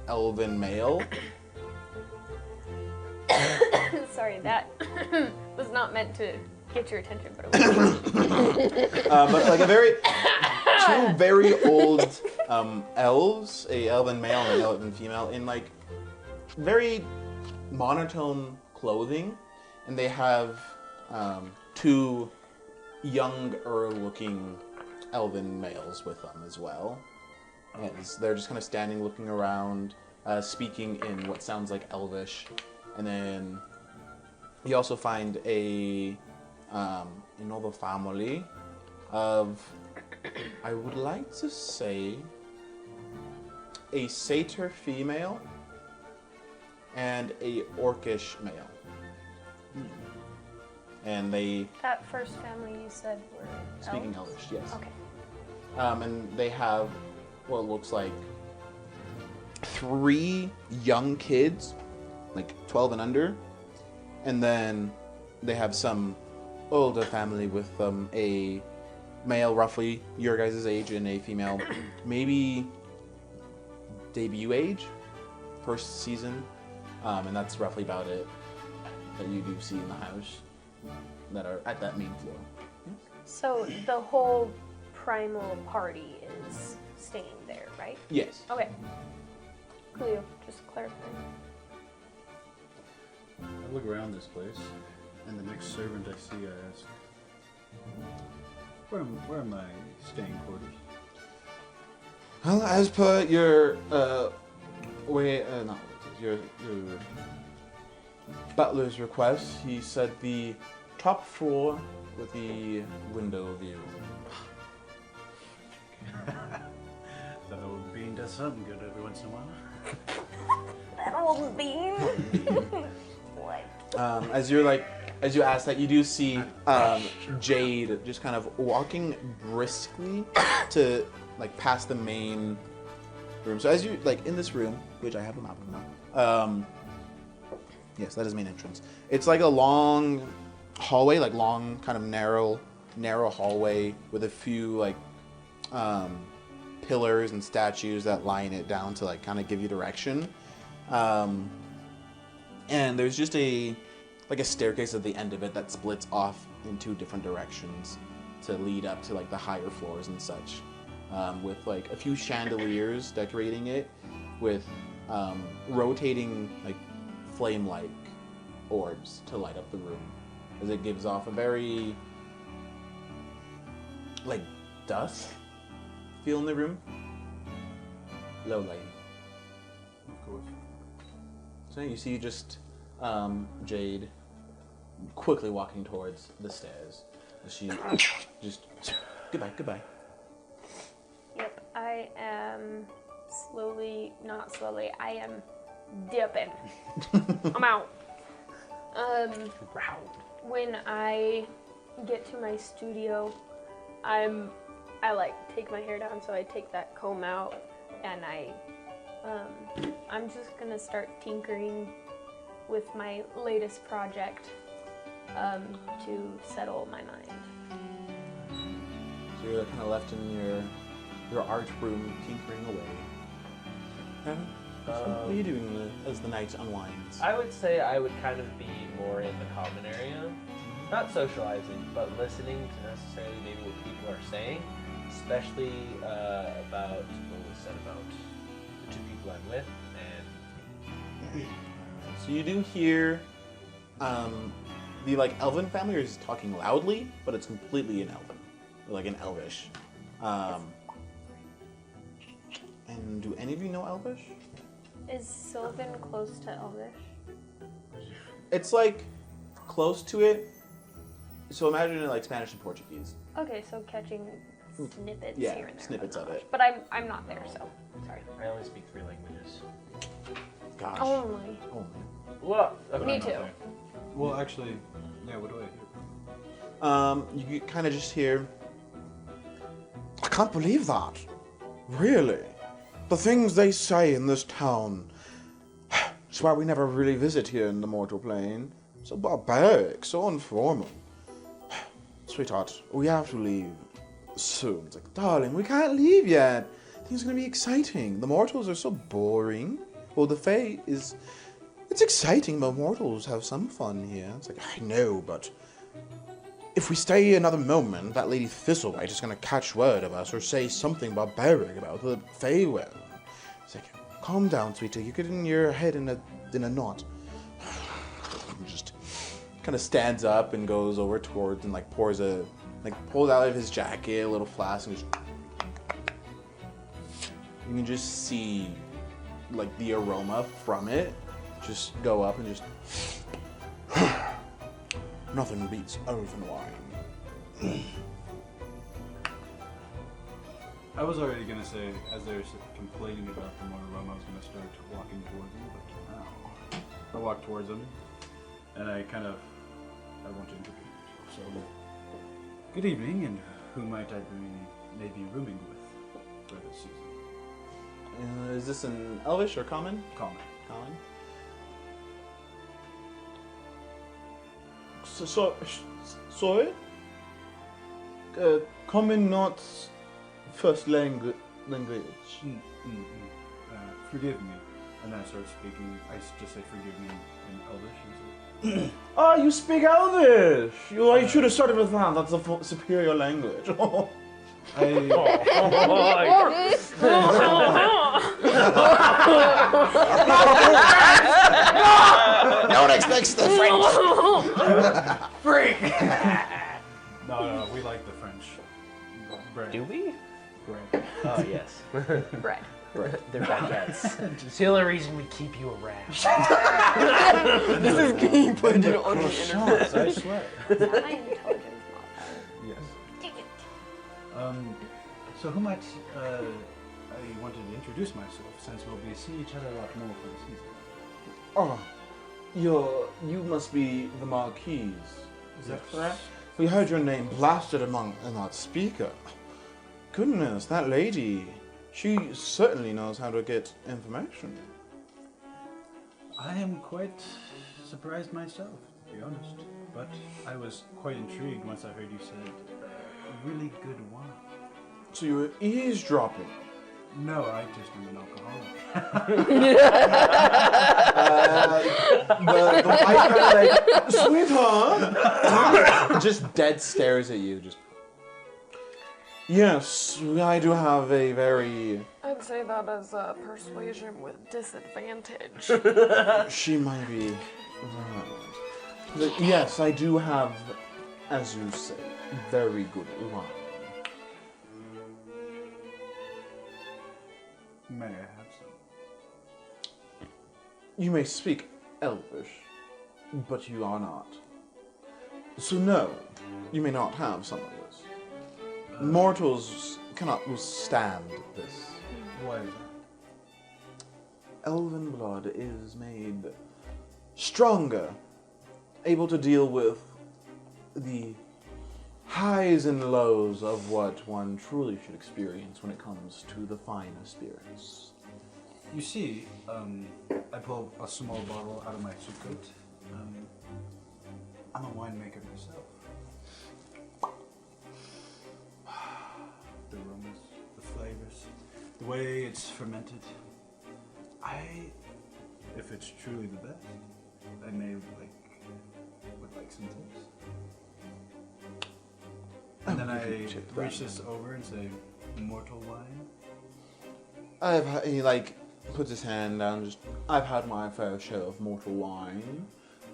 elven male. Sorry, that was not meant to get your attention, but it was. But like a very 2 very old elves, a elven male and an elven female, in like very monotone clothing, and they have 2 younger looking elven males with them as well. As they're just kind of standing looking around, speaking in what sounds like Elvish. And then you also find another family of, I would like to say, a satyr female and a orcish male. And they... That first family you said were Speaking elves? Elvish, yes. Okay. And they have what looks like 3 young kids, like 12 and under. And then they have some older family with a male roughly your guys' age and a female maybe debut age, first season. And that's roughly about it that you do see in the house that are at that main floor. So the whole primal party is staying there, right? Yes. Okay. Cool. Just clarifying. I look around this place, and the next servant I see, I ask, where are my staying quarters? Well, as per your your butler's request, he said the top floor with the window view. That old bean does something good every once in a while. That old bean. What? As you ask that, you do see Jade just kind of walking briskly to like past the main room. So as you like in this room, which I have a map of now. Yes, that is main entrance. It's like a long hallway, like long kind of narrow hallway with a few like pillars and statues that line it down to like kind of give you direction. And there's just a staircase at the end of it that splits off in 2 different directions to lead up to like the higher floors and such, with like a few chandeliers decorating it with rotating like flame-like orbs to light up the room, as it gives off a very like dusk feel in the room. Low light. Of course. So you see just Jade quickly walking towards the stairs. She just goodbye. Yep, I am not slowly, I am dipping. I'm out. When I get to my studio, I like take my hair down, so I take that comb out, and I'm just gonna start tinkering with my latest project to settle my mind. So you're kind of left in your art room, tinkering away. What are you doing as the night unwinds? I would say I would kind of be more in the common area. Not socializing, but listening to necessarily maybe what people are saying, especially about what was said about the two people I'm with and me. So you do hear the like elven family is talking loudly, but it's completely in elven, or like in elvish. And do any of you know elvish? Is Sylvan close to Elvish? It's like close to it. So imagine it like Spanish and Portuguese. Okay, so catching snippets Yeah, here and there. snippets of it. But I'm not there, so sorry. I only speak 3 languages. Gosh. Only. Well, Me too. Well, actually, yeah. What do I hear? You kind of just hear. I can't believe that. Really, the things they say in this town. It's why we never really visit here in the mortal plane. So barbaric, so informal. Sweetheart, we have to leave soon. It's like, darling, we can't leave yet. Things are gonna be exciting. The mortals are so boring. Well, the Fae is. It's exciting, but mortals have some fun here. It's like, I know, but if we stay another moment, that Lady Thistlewhite is gonna catch word of us or say something barbaric about the Feywild. It's like, calm down, sweetie. You're getting your head in a knot. Just kind of stands up and goes over towards and like pulls out of his jacket a little flask and just. You can just see like the aroma from it just go up and just. Nothing beats elven wine. I was already gonna say, as they're complaining about the more aroma, I was gonna start walking towards them, but now I walk towards them, and I want to introduce myself. So, good evening, and who might I be maybe rooming with for this season? Is this an elvish or common? Common. Common. Sorry? Common, not first language. Forgive me. And then I start speaking. I just say forgive me in Elvish. Ah, you speak Elvish! I should have started with that. That's a superior language. No one expects the French. Freak! No, we like the French. Bread. Do we? Bread. Oh, yes. Bread. They're baguettes. It's the only reason we keep you around. This is being put on the internet. I swear. Is that my intelligence modifier? Yes. Dang it. So who might I wanted to introduce myself since we'll be seeing each other a lot more for the season. Oh, you must be the marquise. Is that Yes. correct? We heard your name blasted among that speaker. Goodness, that lady. She certainly knows how to get information. I am quite surprised myself, to be honest. But I was quite intrigued once I heard you said really good wine. So you were eavesdropping. No, I just am an alcoholic. The wife kind of like, sweetheart, just dead stares at you. Just. Yes, I do have a very. I'd say that as a persuasion with disadvantage. She might be right. But yes, I do have, as you say, very good wine. May I have some? You may speak Elvish, but you are not So no, you may not have some of this. Mortals cannot withstand this. Why is that? Elven blood is made stronger, able to deal with the highs and lows of what one truly should experience when it comes to the finer spirits. You see, I pull a small bottle out of my suit coat. I'm a winemaker myself. The aromas, the flavors, the way it's fermented. If it's truly the best, I may would like some tips. And then I reach this over and say, "Mortal wine." He puts his hand down. I've had my fair share of mortal wine.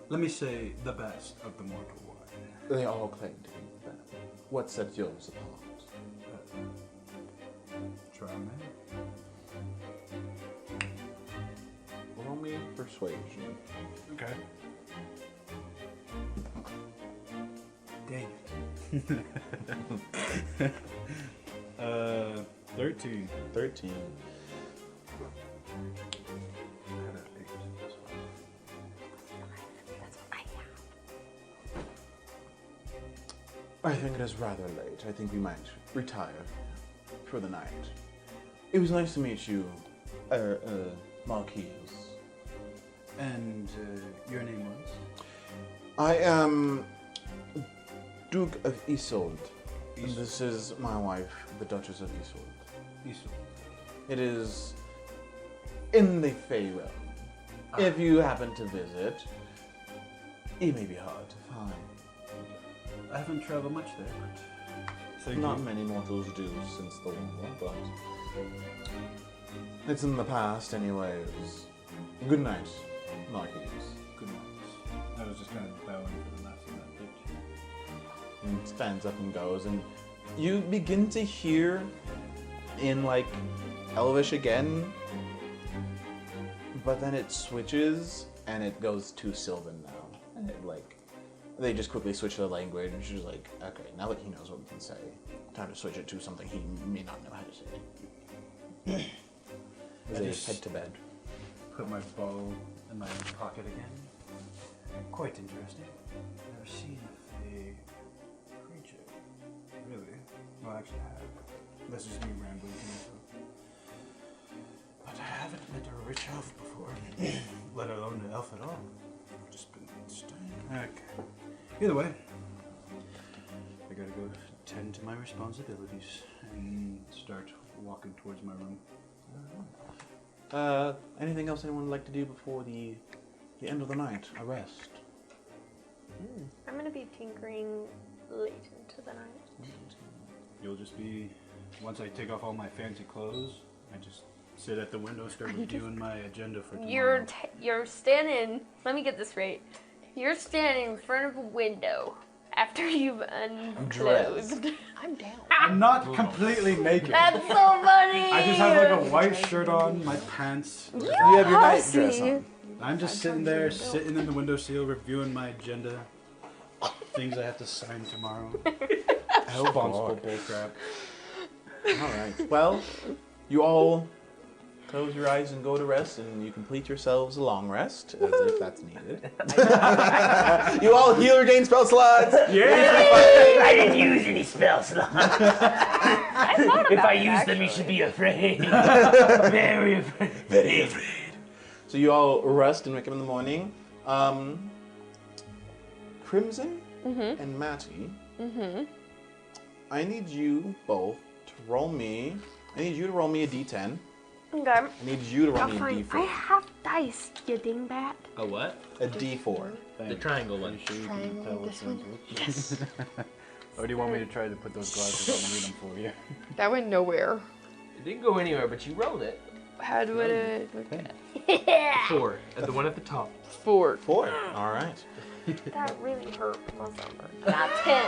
Let me say the best of the mortal wine. They all claim to be the best. What sets yours apart? Try me. Roll me persuasion. Okay. Dang it. 13. 13. I think it is rather late. I think we might retire for the night. It was nice to meet you, Marquis. And your name was? I am Duke of Isolde. And this is my wife, the Duchess of Isolde. Isolde. It is in the Fey realm. If you happen to visit, it may be hard to find. I haven't traveled much there, but Not many mortals do since the war, but it's in the past anyways. Good night, Marquis. good night. I was just kind of bowing for the last of that picture. And stands up and goes, and you begin to hear in Elvish again, but then it switches and it goes to Sylvan now, and it they just quickly switch the language. And she's like, okay, now that he knows what we can say, time to switch it to something he may not know how to say. They just head to bed. Put my bow in my pocket again. Quite interesting. Never seen a fey creature. Really? Well, actually, I have. This is me rambling to myself. But I haven't met a rich elf before, let alone an elf at all. I've just been studying. Okay. Either way, I gotta go tend to my responsibilities and start walking towards my room. Anything else anyone would like to do before the end of the night? A rest. I'm gonna be tinkering late into the night. You'll just be, once I take off all my fancy clothes, I just sit at the window, start reviewing my agenda for tomorrow. You're standing. Let me get this right. You're standing in front of a window after you've unclothed. I'm down. I'm not completely naked. That's so funny. I just have a white shirt on, my pants. You have your night dress Classy. on. I'm just sitting there, sitting in the windowsill, reviewing my agenda, things I have to sign tomorrow. Responsible bullcrap. Alright. Well, you all close your eyes and go to rest, and you complete yourselves a long rest, as if that's needed. You all heal or gain spell slots! Yeah! I didn't use any spell slots. I thought If about I it, use them, you actually. should be afraid. Very afraid. Very afraid. So you all rest and wake up in the morning. Crimson and Matty, I need you both to roll me. I need you to roll me a d10. Okay. I need you to roll me a Fine. d4. I have dice, you dingbat. A what? A d4. The triangle one. Sure you can Triangle, tell this which one? one's which? Yes. Or do you want me to try to put those glasses on and read them for you? That went nowhere. It didn't go anywhere, but you rolled it. How would it look at? 4. And the one at the top. 4. 4. All right. That really hurt my stomach. Not 10.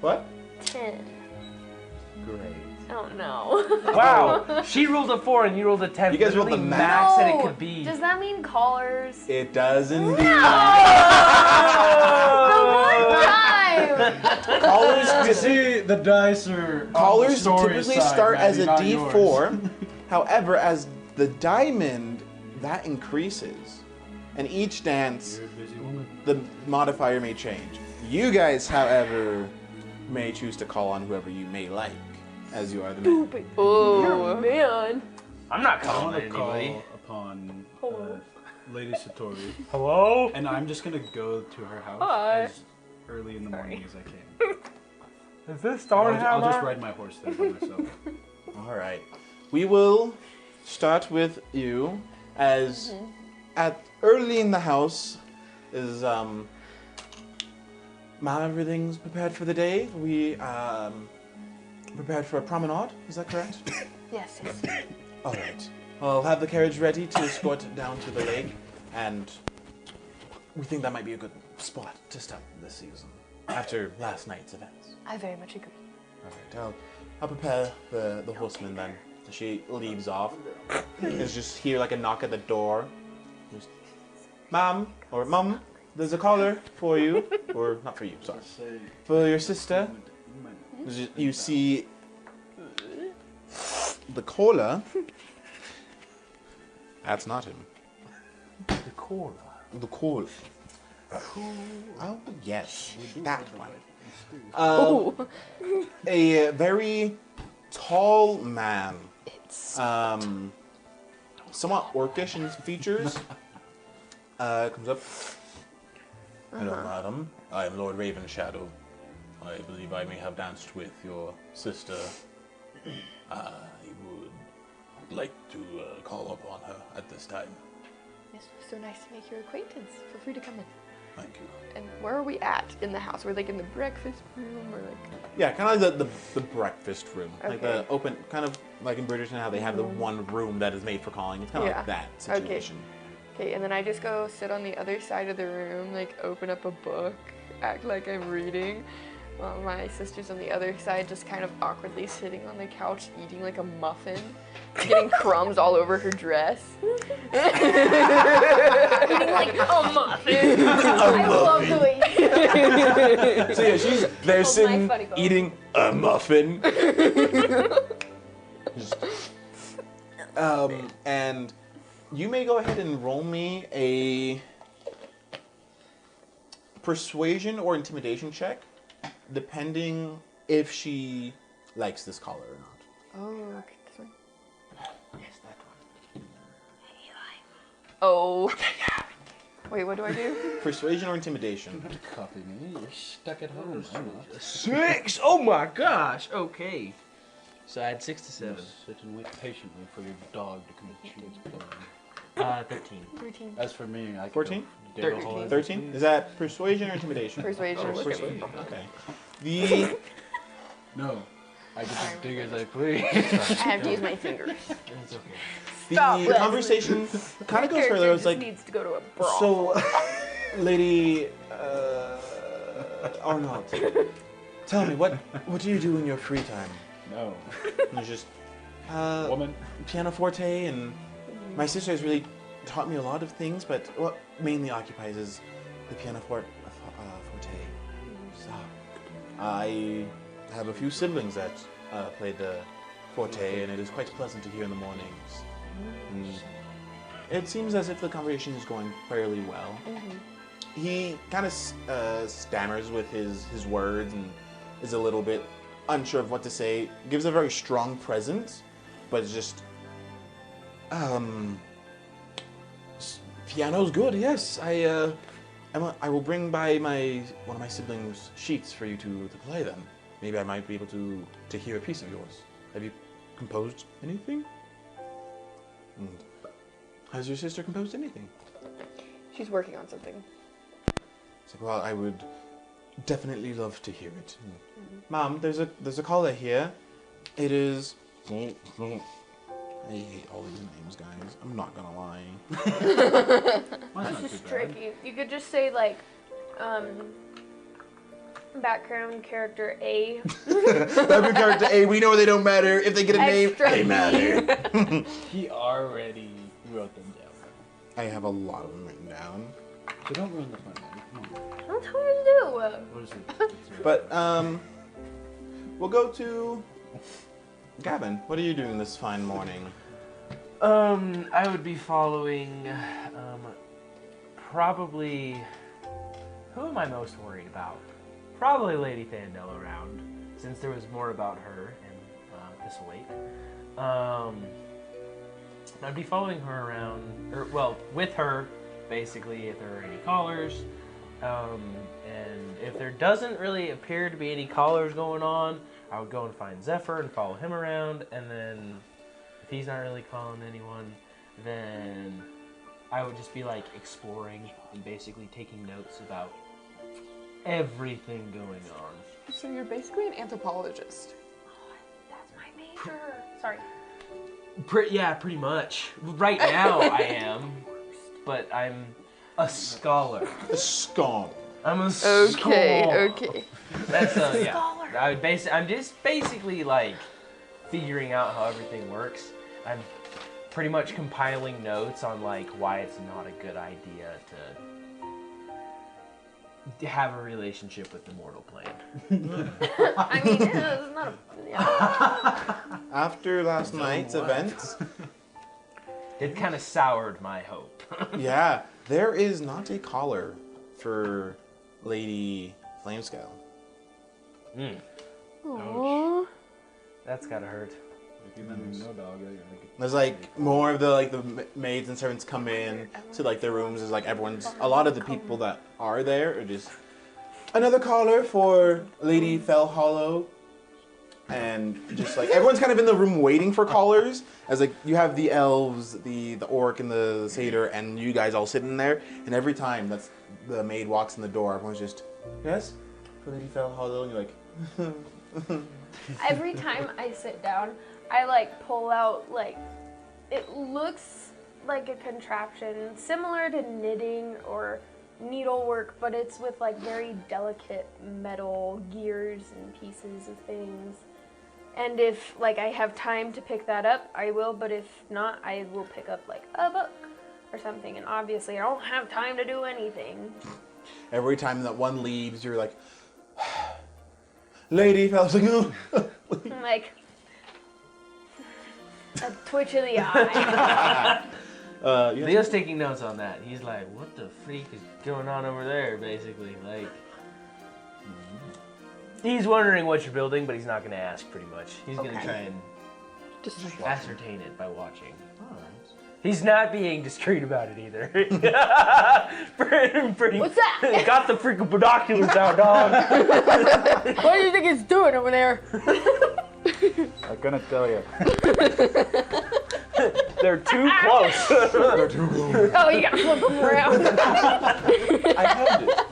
What? 10. Great. Oh no. Wow. She rolled a 4 and you rolled a 10. You guys rolled the Literally max. that it could be. Does that mean collars? It does indeed. The one time! Callers See, the dice are. on the Callers story typically side, start as Maddie, a not D4. yours. However, as the diamond, that increases. And each dance, You're a busy woman. the modifier may change. You guys, however, may choose to call on whoever you may like, as you are the man. Oh, man. I'm not I calling want to anybody. call upon Hello. Lady Satori, Hello? and I'm just gonna go to her house Hi. as early in the morning as I can. Is this I'll Stonehammer? just ride my horse there by myself. All right. We will start with you, as at early in the house is everything's prepared for the day. We prepared for a promenade. Is that correct? Yes. All right. I'll have the carriage ready to escort down to the lake, and we think that might be a good spot to start this season after last night's events. I very much agree. All right. I'll prepare the horseman then. She leaves off. There's just hear like a knock at the door. Just, Mom, or Mum, there's a caller for you, or not for you. Sorry, for your sister. You see the caller. That's not him. The cola. The caller. Oh yes, that one. Oh. A very tall man. Somewhat orcish in his features. Comes up. Hello, madam. I am Lord Ravenshadow. I believe I may have danced with your sister. I would like to call upon her at this time. Yes, so nice to make your acquaintance. Feel free to come in. Thank you. And where are we at in the house? We're like in the breakfast room or like... Yeah, kind of like the breakfast room. Like the Okay. open, kind of like in Bridgerton, how they have the one room that is made for calling. It's kind of Yeah. like that Okay. situation. Okay, and then I just go sit on the other side of the room, like open up a book, act like I'm reading. While my sister's on the other side, just kind of awkwardly sitting on the couch, eating like a muffin, getting crumbs all over her dress. Eating like a muffin. I love the way you So yeah, she's there my sitting, funny bone. eating a muffin. Just- and you may go ahead and roll me a persuasion or intimidation check, depending if she likes this caller or not. Oh, okay, this one. Yes, that one. Oh. Okay, yeah. Wait, what do I do? Persuasion or intimidation? Copy me. You're stuck at home. I'm not. 6? Oh my gosh. Okay. So I had 6 to 7. Sit and wait patiently for your dog to come chew its bone. 13. 13. As for me, I could 14? go dig a hole as I 13? please. Is that persuasion or intimidation? Persuasion. Persuasion. Okay. The No. I can just dig as I please. I have to use my fingers. It's okay. Stop, the Leslie. conversation kind of goes character further. It's just like, needs to go to a brawl. so, Lady Arnold, tell me, what do you do in your free time? No. And it's just Woman. pianoforte, and my sister has really taught me a lot of things, but what mainly occupies is the pianoforte. So, I have a few siblings that play the forte, and it is quite pleasant to hear in the mornings. And it seems as if the conversation is going fairly well. He kind of stammers with his words and is a little bit unsure of what to say. Gives a very strong presence, but it's just piano's good. Yes, I will bring by one of my siblings' sheets for you to play them. Maybe I might be able to hear a piece of yours. Have you composed anything? And has your sister composed anything? She's working on something. It's like, well, I would definitely love to hear it. Mom, there's a caller here. It is. I hate all these names, guys. I'm not gonna lie. Mine's not This too is bad. tricky. You could just say like, background character A. Background character A. We know they don't matter. If they get a name, Extra they B. matter. He already wrote them down. I have a lot of them written down. So don't ruin the fun, Maddie. Come on. Don't tell me what to do. What is it? But we'll go to Gavin. What are you doing this fine morning? I would be following, probably, who am I most worried about? Probably Lady Thandel around, since there was more about her in this wait. I'd be following her around, with her, basically, if there are any callers. And if there doesn't really appear to be any callers going on, I would go and find Zephyr and follow him around, and then if he's not really calling anyone, then I would just be like exploring and basically taking notes about everything going on. So you're basically an anthropologist. That's my major. Sorry. Pretty much. Right now I am, but I'm a scholar. A scum. I'm a scholar. Okay. That's yeah. Scholar. I'm just basically like figuring out how everything works. I'm pretty much compiling notes on like why it's not a good idea to have a relationship with the mortal plane. I mean, it's not a. Yeah. After last night's event, It kind of soured my hope. yeah, there is not a collar for Lady Flamescale. Aww. That's gotta hurt. If you let me know, dog, There's like more of the maids and servants come in to like their rooms. There's like a lot of the people that are there are just another collar for Lady Fell Hollow, and just like everyone's kind of in the room waiting for callers. As like you have the elves, the orc, and the satyr, and you guys all sitting there. And every time that's the maid walks in the door, everyone's just yes for Lady Fell Hollow, and you're like. Every time I sit down, I like pull out like, it looks like a contraption similar to knitting or needlework, but it's with like very delicate metal gears and pieces of things. And if like I have time to pick that up, I will, but if not, I will pick up like a book or something. And obviously I don't have time to do anything. Every time that one leaves, you're like, Lady Fell Hollow. I'm like, a twitch of the eye. Leo's taking notes on that. He's like, what the freak is going on over there, basically. Like, he's wondering what you're building, but he's not going to ask, pretty much. He's going to try and Just ascertain it by watching. He's not being discreet about it either. pretty, What's that? Got the freaking binoculars out, dog. what do you think it's doing over there? I'm gonna tell you. They're too close. Oh, you gotta flip them around. I had it.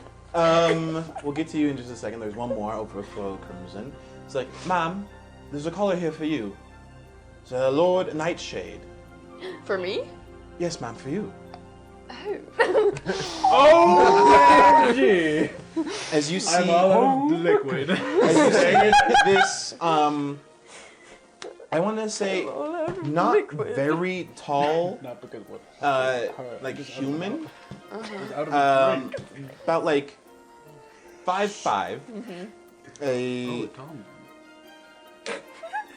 We'll get to you in just a second. There's one more over for Crimson. It's like, Ma'am, there's a caller here for you. It's Lord Nightshade. For me? Yes, ma'am, for you. Oh, gee. As you see, I'm all out of liquid. as you see this, I want to say, not very tall, Not because what? like human. Out of About like 5'5". Oh, Tom.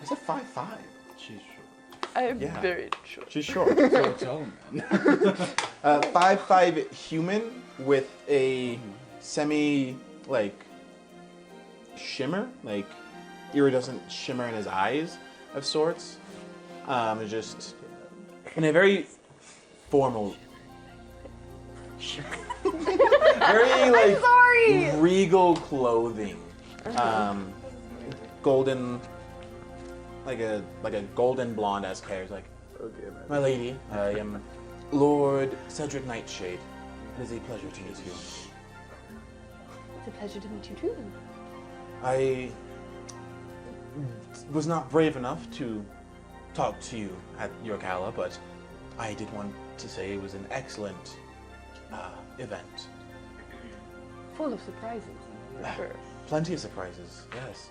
Is it 5'5"? She's short. I'm Yeah. very short. She's short. So tell man. 5'5" human with a semi like shimmer, like iridescent shimmer in his eyes of sorts. Just in a very formal, very like Sorry. regal clothing. Golden, like a golden blonde as hair. Like, Okay, man. my lady, I am Lord Cedric Nightshade. It is a pleasure to meet you. It's a pleasure to meet you too. I was not brave enough to talk to you at your gala, but I did want to say it was an excellent event. Full of surprises, for sure. Plenty of surprises, yes.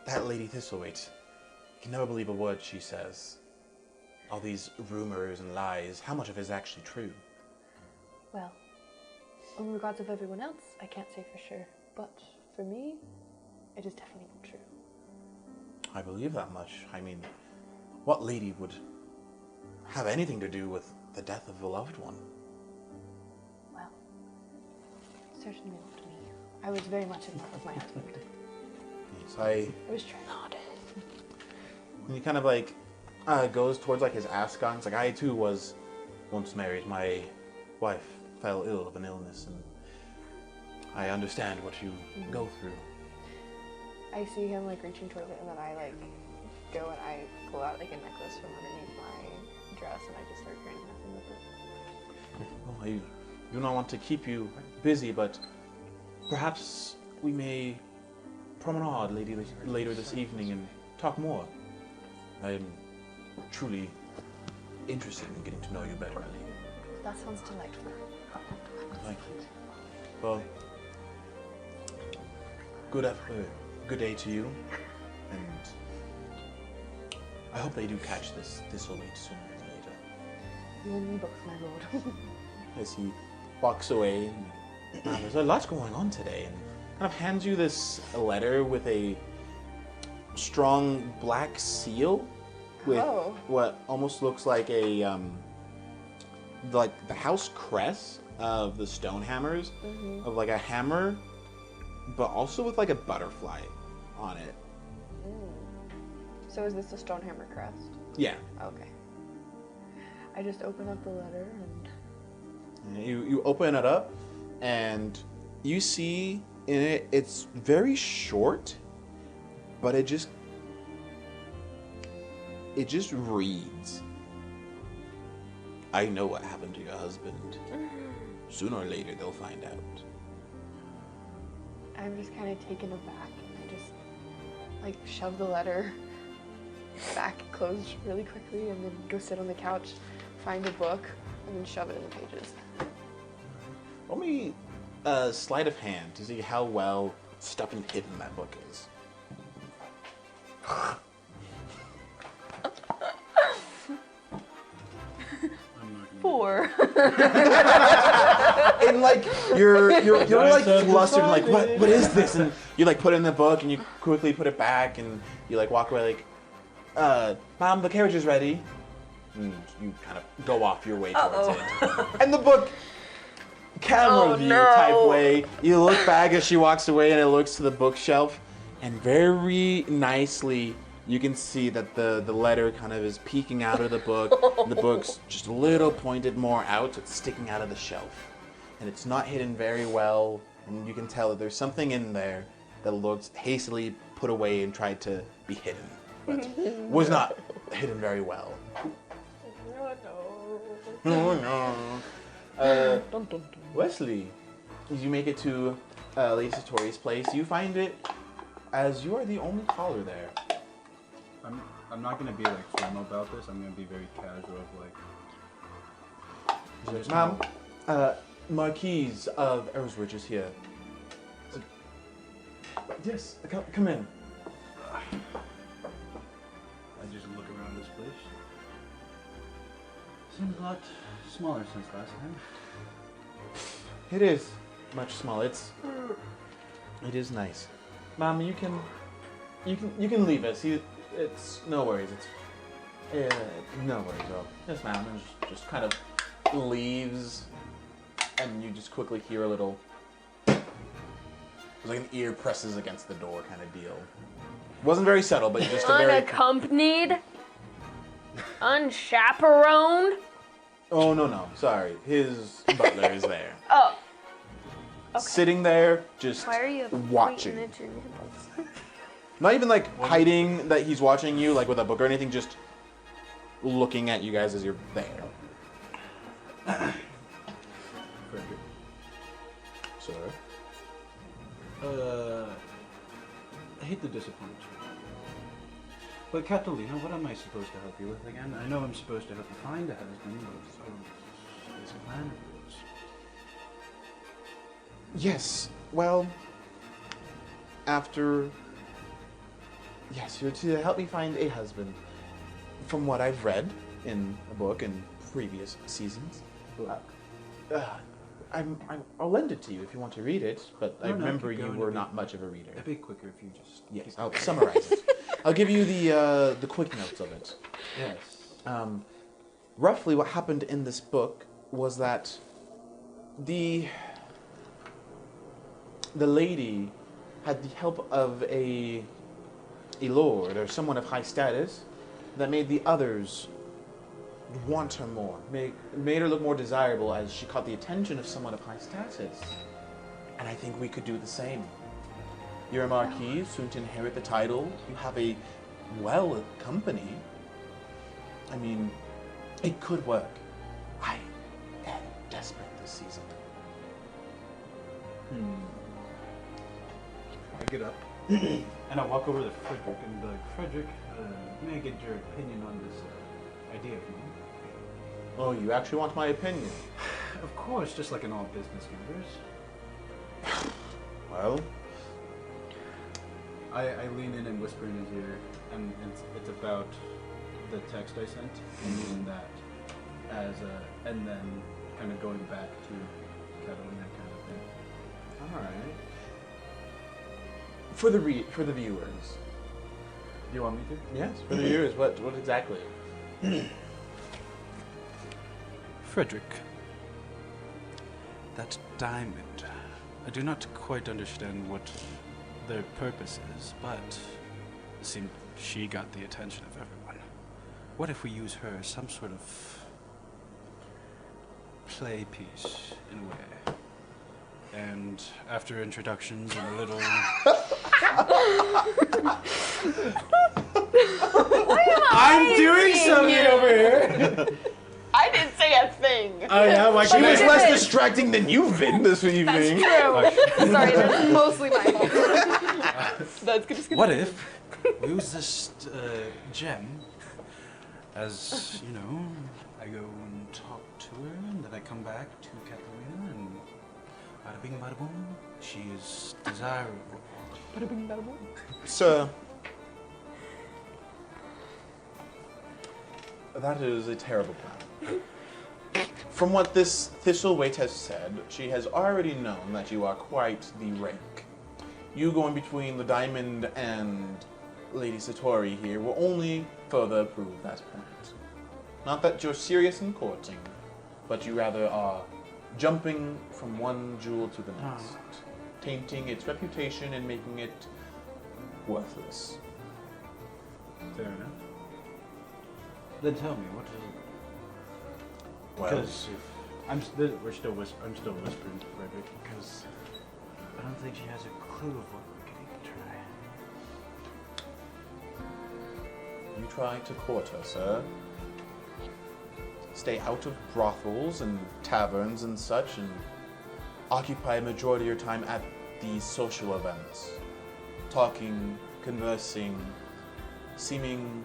That Lady Thistleweight, you can never believe a word she says. All these rumors and lies, how much of it is actually true? Well, In regards of everyone else, I can't say for sure. But for me, it is definitely true. I believe that much. I mean, what lady would have anything to do with the death of a loved one? Well, certainly not me. I was very much in love with my husband. Yes, I was trying hard. And he kind of like goes towards like his ascot. It's like, I too was once married. My wife fell ill of an illness, and I understand what you go through. I see him like reaching towards it, and then I like go and I pull out like a necklace from underneath my dress, and I just start trying nothing with it. Well, I do not want to keep you busy, but perhaps we may promenade later this evening and talk more. I am truly interested in getting to know you better, lady. That sounds delightful. Thank you. Well, good day to you, and I hope they do catch this thistle sooner than later. You and me both, my lord. As he walks away, there's a lot going on today, and kind of hands you this letter with a strong black seal with what almost looks like a like the house crest of the Stonehammers, of like a hammer, but also with like a butterfly on it. So is this the Stonehammer crest? Yeah. Okay. I just open up the letter and You open it up, and you see in it, it's very short, but it just reads, I know what happened to your husband. Sooner or later, they'll find out. I'm just kind of taken aback. I just like shove the letter back closed really quickly, and then go sit on the couch, find a book, and then shove it in the pages. Roll me a sleight of hand to see how well stuffed and hidden that book is. Four. And like you're like flustered, like what is this? And you like put it in the book, and you quickly put it back, and you like walk away like, Mom, the carriage is ready. And you kind of go off your way towards it. And the book, camera view type way, you look back as she walks away, and it looks to the bookshelf, and very nicely you can see that the letter kind of is peeking out of the book, and the book's just a little pointed more out, so it's sticking out of the shelf. And it's not hidden very well, and you can tell that there's something in there that looks hastily put away and tried to be hidden, but was not hidden very well. Wesley, as you make it to Lady Satori's place, you find it as you are the only caller there. I'm not gonna be like formal about this. I'm gonna be very casual, of like. Ma'am, Marquise of Erswich is here. Yes, come in. I just look around this place. Seems a lot smaller since last time. It is much smaller. It is nice. Mom, you can leave us. It's no worries. It's no worries at all. Yes, ma'am. And just kind of leaves, and you just quickly hear a little. It's like an ear presses against the door kind of deal. Wasn't very subtle, but just a very. Unaccompanied, unchaperoned. Oh no! Sorry, his butler is there. Oh. Okay. Sitting there, just Why are you watching. pointing at your nipples? Not even like hiding that he's watching you, like with a book or anything. Just looking at you guys as you're there. Sir. I hate to disappoint you. But Catalina, what am I supposed to help you with again? I know I'm supposed to help you find a husband, but so it's a plan of yours. Yes. Well, yes, you're to help me find a husband. From what I've read in a book in previous seasons, I'll lend it to you if you want to read it, but I No, remember keep you going, were it'd be- not much of a reader. It'd be quicker if you just. Yes, keep I'll going. summarize it. I'll give you the quick notes of it. Yes. Roughly what happened in this book was that the lady had the help of a lord or someone of high status that made the others want her more, made her look more desirable as she caught the attention of someone of high status. And I think we could do the same. You're a marquis, soon to inherit the title. You have a company. I mean, it could work. I am desperate this season. I get up and I walk over to Frederick and be like, Frederick, may I get your opinion on this idea of mine? Oh, you actually want my opinion? Of course, just like in all business matters. Well, I lean in and whisper in his ear, and it's about the text I sent, and using that as and then kind of going back to Catalina kind of thing. all right. For the viewers. Do you want me to? Yes, for the viewers. What exactly? Frederick, that diamond. I do not quite understand what their purpose is, but it seems she got the attention of everyone. What if we use her as some sort of play piece in a way? And after introductions and a little... I'm doing something over here! I didn't say a thing. Oh yeah, why She was less distracting than you've been this evening. True. Sorry, that's mostly my fault. That's just gonna What if we use this gem as, you know, I go and talk to her, and then I come back to Catalina, and bada bing bada boom, she is desirable. Bada bing, bada boom. Sir, that is a terrible plan. From what this Thistleweight has said, she has already known that you are quite the rake. You going between the diamond and Lady Satori here will only further prove that point. Not that you're serious in courting, but you rather are jumping from one jewel to the next, tainting its reputation and making it worthless. Fair enough. Then tell me, what is it? Well, Because I'm still whispering to Frederick, because I don't think she has a clue of what we could even try. you try to court her, sir. Stay out of brothels and taverns and such, and occupy a majority of your time at these social events. Talking, conversing, seeming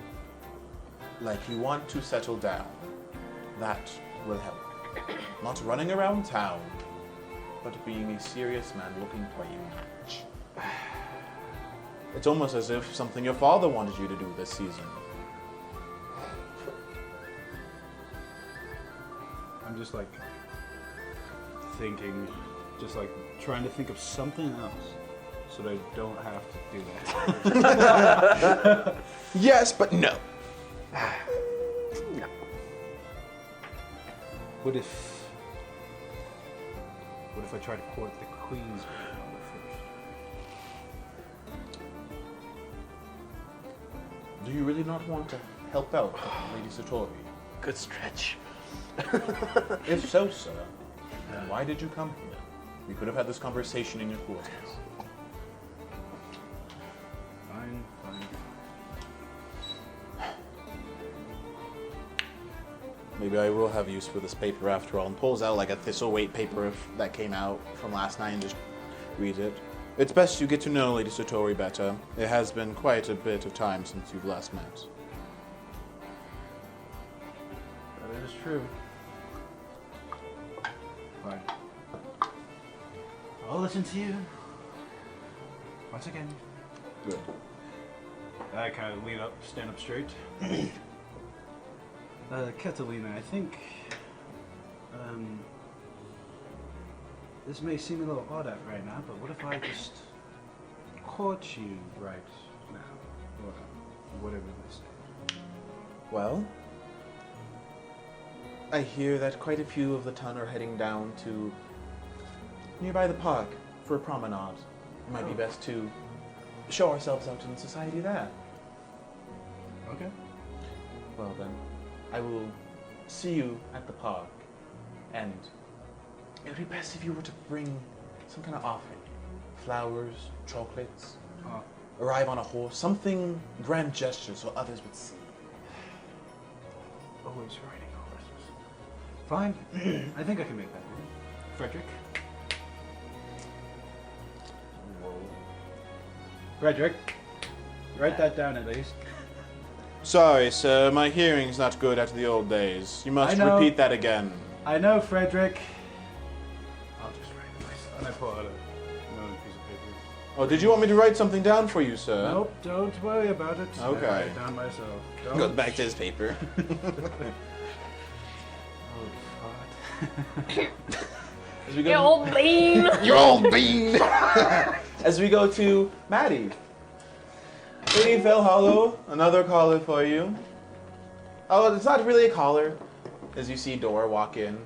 like you want to settle down. That will help. Not running around town, but being a serious man looking for a match. It's almost as if something your father wanted you to do this season. I'm just like thinking, just like trying to think of something else so that I don't have to do that. Yes, but no. What if I try to court the Queen's power first? Do you really not want to help out Lady Satori? Good stretch. If so, sir, then why did you come here? We could have had this conversation in your quarters. Fine. Maybe I will have use for this paper after all, and pulls out like a Thistleweight paper that came out from last night and just reads it. It's best you get to know Lady Satori better. It has been quite a bit of time since you've last met. That is true. Fine. I'll listen to you. Once again. Good. I kind of lean up, stand up straight. Catalina, I think this may seem a little odd right now, but what if I just court you right now? Or whatever they say. Well, I hear that quite a few of the ton are heading down to nearby the park for a promenade. It might be best to show ourselves out in society there. Okay. Well then, I will see you at the park, and it would be best if you were to bring some kind of offering. Flowers, chocolates, arrive on a horse, something grand gesture so others would see. Always riding horses. Fine. I think I can make that work. Frederick? Whoa. Frederick, write that down at least. Sorry, sir, my hearing's not good after the old days. You must I know. repeat that again. I know, Frederick. I'll just write it myself. And I pull out a note and piece of paper. Oh, did you want me to write something down for you, sir? Nope, don't worry about it. Okay. I write it down myself. Don't. Goes back to his paper. Oh, God. As we go You old bean. You old bean! As we go to Maddie. Lady Fell Hollow, another caller for you. Oh, it's not really a caller. As you see Dora walk in.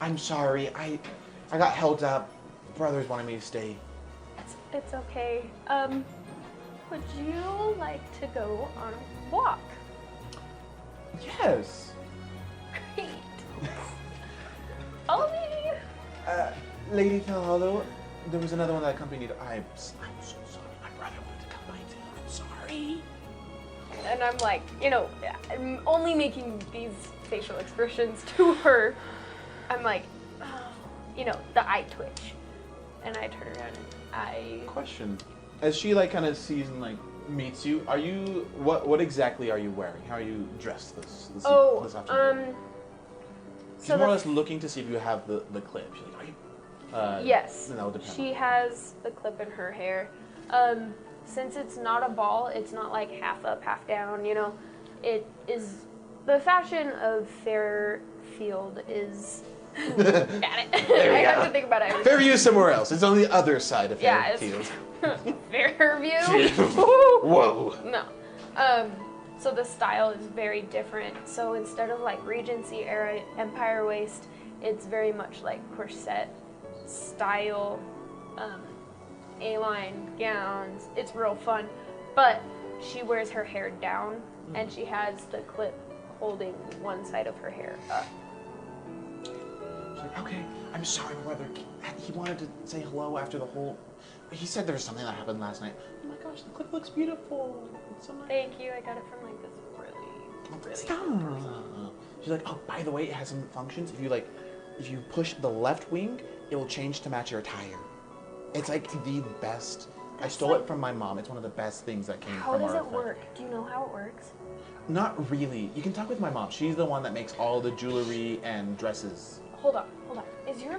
I'm sorry, I got held up. Brothers wanted me to stay. It's okay. Would you like to go on a walk? Yes. Great. Follow me. Lady Fell Hollow, there was another one that accompanied. I'm so sorry. My brother wanted to come by too. I'm sorry. And I'm like, I'm only making these facial expressions to her. I'm like, the eye twitch. And I turn around and I... Question. As she kind of sees and meets you, are you what exactly are you wearing? How are you dressed this afternoon? She's so more or less looking to see if you have the clip. She's like, are you? Yes. Then that would depend. She has the clip in her hair. Since it's not a ball, it's not like half up, half down, It is... The fashion of Fairfield is... Got it. I have to think about it. Fairview is somewhere else. It's on the other side of Yeah, Fairfield. Fairview? Whoa. No. So the style is very different. So instead of Regency era Empire waist, it's very much like corset style, A-line gowns. It's real fun. But she wears her hair down, and she has the clip holding one side of her hair up. She's like, okay, I'm sorry, my brother. He wanted to say hello after the whole... He said there was something that happened last night. Oh my gosh, the clip looks beautiful. It's so nice. Thank you. I got it from this really Stop. She's like, oh, by the way, it has some functions. If you push the left wing, it will change to match your attire. It's the best. I stole it from my mom. It's one of the best things that came How from does our it work? Do you know how it works? Not really. You can talk with my mom. She's the one that makes all the jewelry and dresses. Hold on. Is your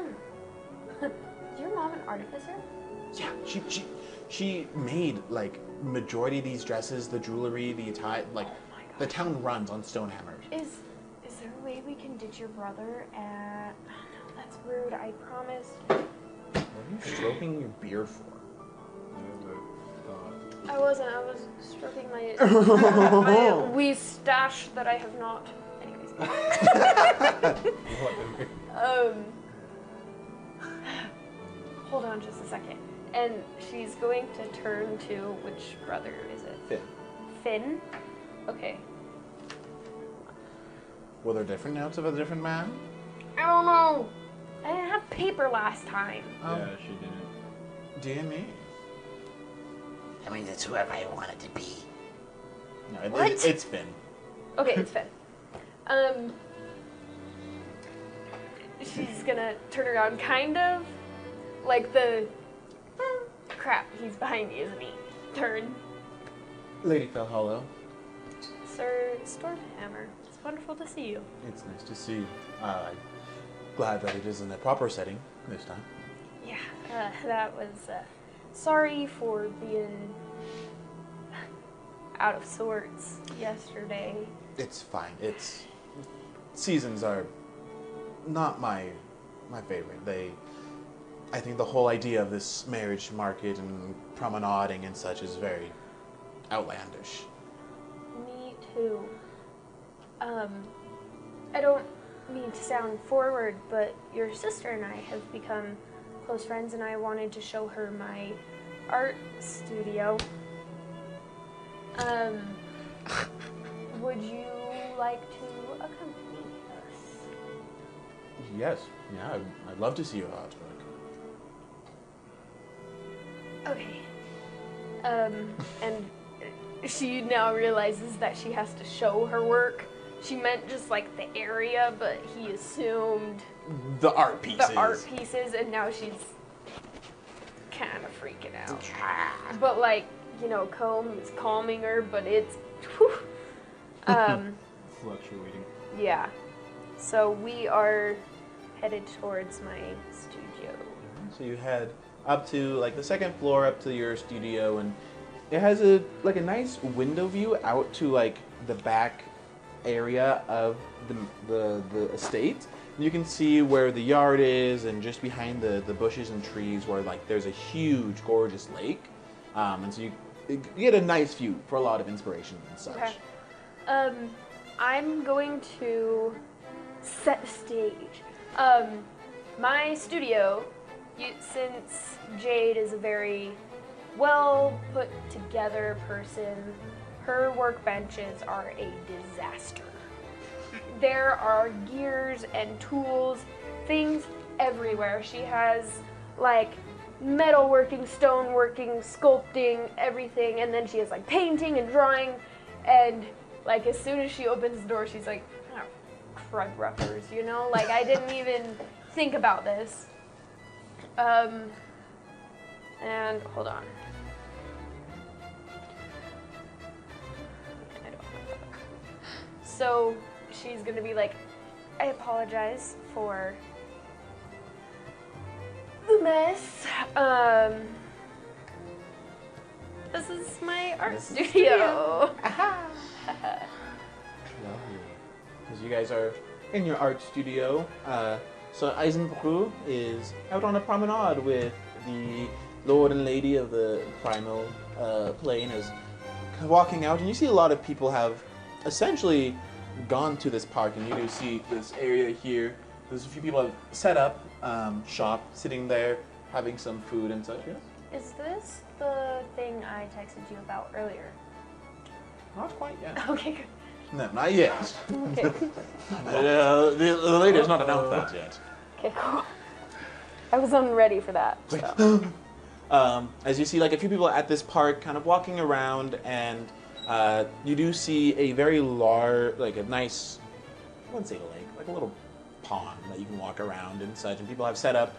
mom an artificer? Yeah, she made majority of these dresses, the jewelry, the attire. The town runs on Stonehammer. Is there a way we can ditch your brother at... No, that's rude. I promised. What are you stroking your beard for? I wasn't. I was stroking my wee stash that I have not. Anyways. Hold on just a second. And she's going to turn to... Which brother is it? Finn. Finn? Okay. Were there different notes of a different man? I don't know. I didn't have paper last time. Yeah, she didn't. Dear me. I mean, that's whoever I want it to be. No, What? It's Finn. Okay, it's Finn. She's gonna turn around, kind of like the crap. He's behind me, isn't he? Turn, Lady Fell Hollow. Sir Stormhammer. It's wonderful to see you. It's nice to see you. I'm glad that it is in a proper setting this time. Yeah, that was. Sorry for being out of sorts yesterday. It's fine. Seasons are not my my favorite. I think the whole idea of this marriage market and promenading and such is very outlandish. Me too. I don't mean to sound forward, but your sister and I have become close friends, and I wanted to show her my art studio. Would you like to accompany us? Yes, yeah, I'd love to see your artwork. Okay. And she now realizes that she has to show her work. She meant just like the area, but he assumed The art pieces. the art pieces, and now she's kind of freaking out. But like, you know, comb is calming her, but it's whew. Fluctuating. Yeah. So we are headed towards my studio. So you head up to like the second floor, up to your studio, and it has a nice window view out to like the back area of the estate. And you can see where the yard is, and just behind the bushes and trees, where like there's a huge, gorgeous lake. And so you get a nice view for a lot of inspiration and such. Okay. I'm going to set the stage. My studio, since Jade is a very well put together person, her workbenches are a disaster. There are gears and tools, things everywhere. She has like metalworking, stoneworking, sculpting, everything, and then she has like painting and drawing, and like as soon as she opens the door, she's like, oh, crud ruffers, you know? Like I didn't even think about this. And hold on. I don't know. So she's gonna be like, I apologize for the mess. This is my art studio. Lovely. As you guys are in your art studio, so Eisenbruch is out on a promenade with the Lord and Lady of the Primal Plane is walking out, and you see a lot of people have essentially gone to this park, and you do see this area here. There's a few people have set up shop, sitting there, having some food and such. Yes? Is this the thing I texted you about earlier? Not quite yet. Okay, good. No, not yet. Okay. The lady has not announced that yet. Okay, cool. I was unready for that. So. As you see, like a few people at this park, kind of walking around, and you do see a very large, like a nice, I wouldn't say a lake, like a little pond that you can walk around and such. And people have set up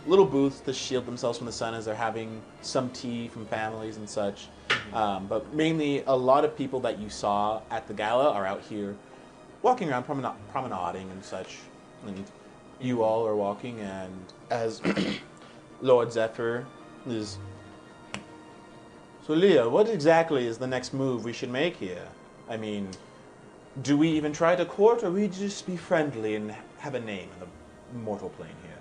little booths to shield themselves from the sun as they're having some tea from families and such. But mainly, a lot of people that you saw at the gala are out here walking around, promenading and such. And you all are walking, and as Lord Zephyr is... So Leah, what exactly is the next move we should make here? I mean, do we even try to court, or we just be friendly and have a name in the mortal plane here?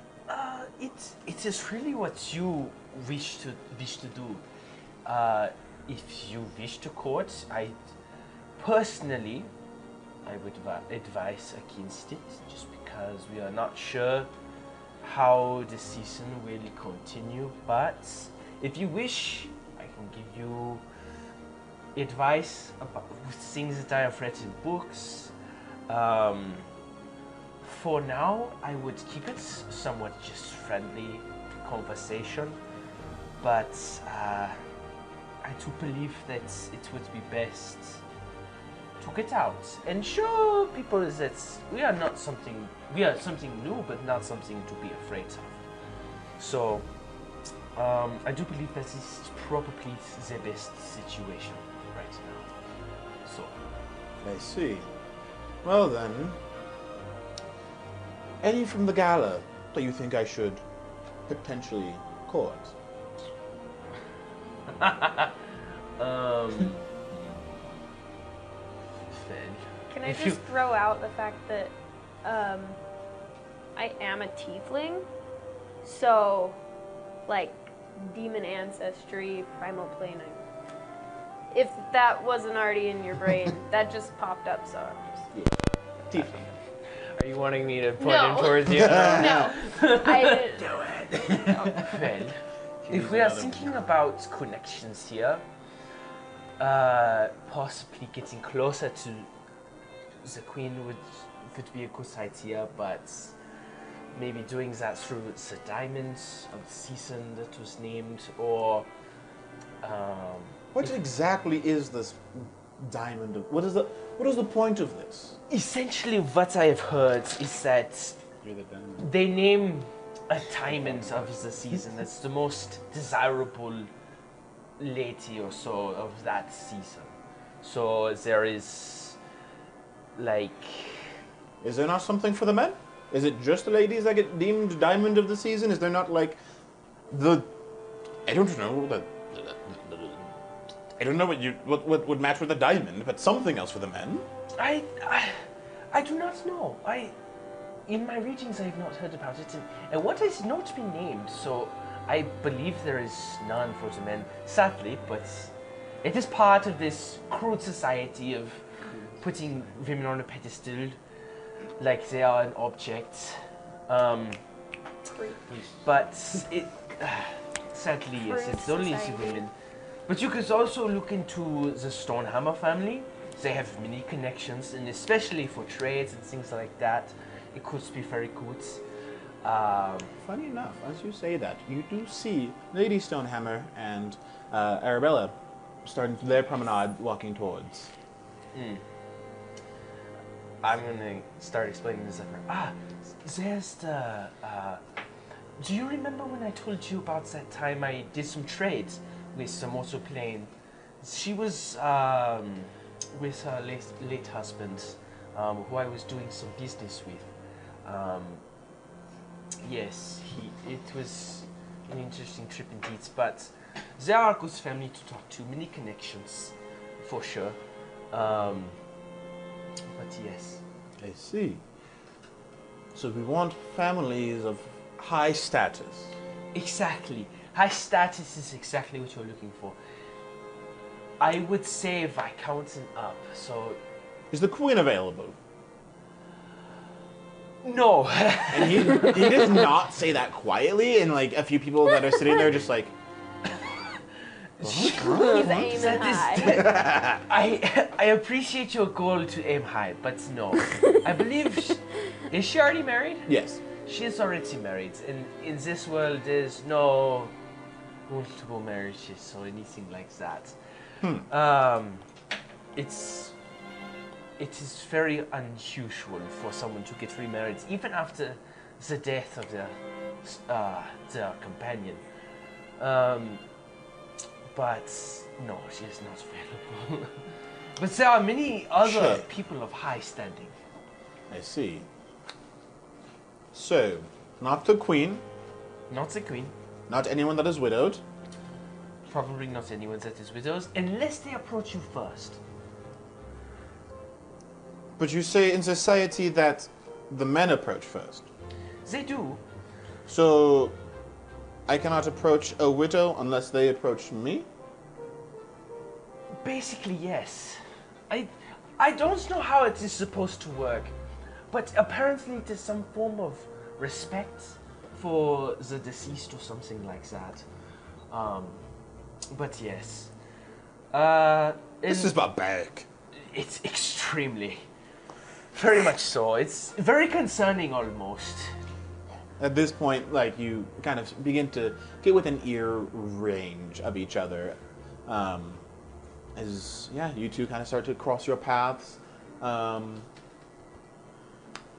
It is really what you wish to do. If you wish to court, I personally would advise against it, just because we are not sure how the season will continue. But if you wish, I can give you advice about things that I have read in books. For now, I would keep it somewhat just friendly conversation, but I do believe that it would be best to get out and show people that we are something new, but not something to be afraid of. So I do believe that this is probably the best situation right now. So I see. Well then, any from the gala that you think I should potentially court? Can I just throw out the fact that I I am a tiefling, so like demon ancestry, primal plane. If that wasn't already in your brain, that just popped up. So I'm just Tiefling. Are you wanting me to point No. him towards you? no. I Well, if we are thinking about connections here, possibly getting closer to the Queen would be a good idea, but maybe doing that through the diamonds of the season that was named, or What exactly is this diamond? What is the point of this? essentially what I have heard is that You're the diamond. they name a diamond of the season that's the most desirable lady or so of that season. So there is like Is there not something for the men? Is it just the ladies that get deemed diamond of the season? Is there not like I don't know I don't know what would match with a diamond, but something else for the men. I do not know. In my readings I have not heard about it, and what has not been named, so I believe there is none for the men, sadly, but it is part of this crude society of putting women on a pedestal like they are an object. But it sadly yes, it's only the society. women. But you could also look into the Stonehammer family. They have many connections, and especially for trades and things like that, it could be very good. Funny enough, as you say that, you do see Lady Stonehammer and Arabella starting their promenade walking towards. I'm gonna start explaining this. There's the. Do you remember when I told you about that time I did some trades with the motor plane? She was with her late husband, who I was doing some business with. Yes, it was an interesting trip indeed, but they are a good family to talk to, many connections, for sure. But yes. I see. So we want families of high status. Exactly. High status is exactly what you're looking for. I would say Viscount up, so... Is the Queen available? No. And he does not say that quietly, and like a few people that are sitting there just like, He's aiming high. I appreciate your goal to aim high, but no. I believe... is she already married? yes. She is already married, and in this world there's no multiple marriages or anything like that. It is very unusual for someone to get remarried, even after the death of their companion. But no, she is not available. But there are many other Check. people of high standing. I see. So, not the Queen, Not the queen. not anyone that is widowed. Probably not anyone that is widows, unless they approach you first. But you say in society that the men approach first. They do. So, I cannot approach a widow unless they approach me? Basically, yes. I don't know how it is supposed to work, but apparently there's some form of respect for the deceased or something like that. But yes. This is barbaric. It's extremely, very much so. It's very concerning almost. At this point, like, you kind of begin to get within ear range of each other. You two kind of start to cross your paths.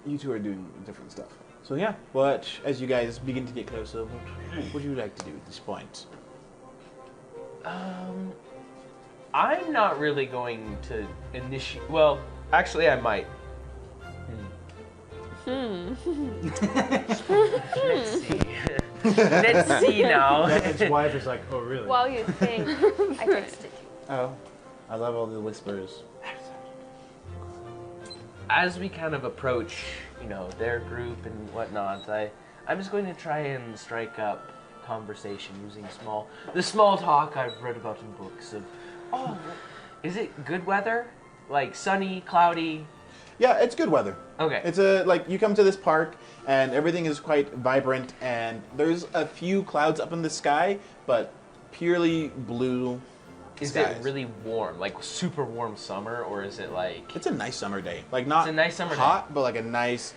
You two are doing different stuff. So yeah, but as you guys begin to get closer, what would you like to do at this point? I'm not really going to initiate. Well, actually, I might. Let's see. Let's see now. His wife is like, oh really? While you think, I texted you. Oh, I love all the whispers. As we kind of approach their group and whatnot, I'm just going to try and strike up conversation using the small talk I've read about in books of, oh, is it good weather? Like sunny, cloudy? Yeah, it's good weather. Okay. It's you come to this park and everything is quite vibrant and there's a few clouds up in the sky, but purely blue Is skies. it really warm, like super warm summer, or is it like... It's a nice summer day. Like not It's a nice summer hot, but like a nice,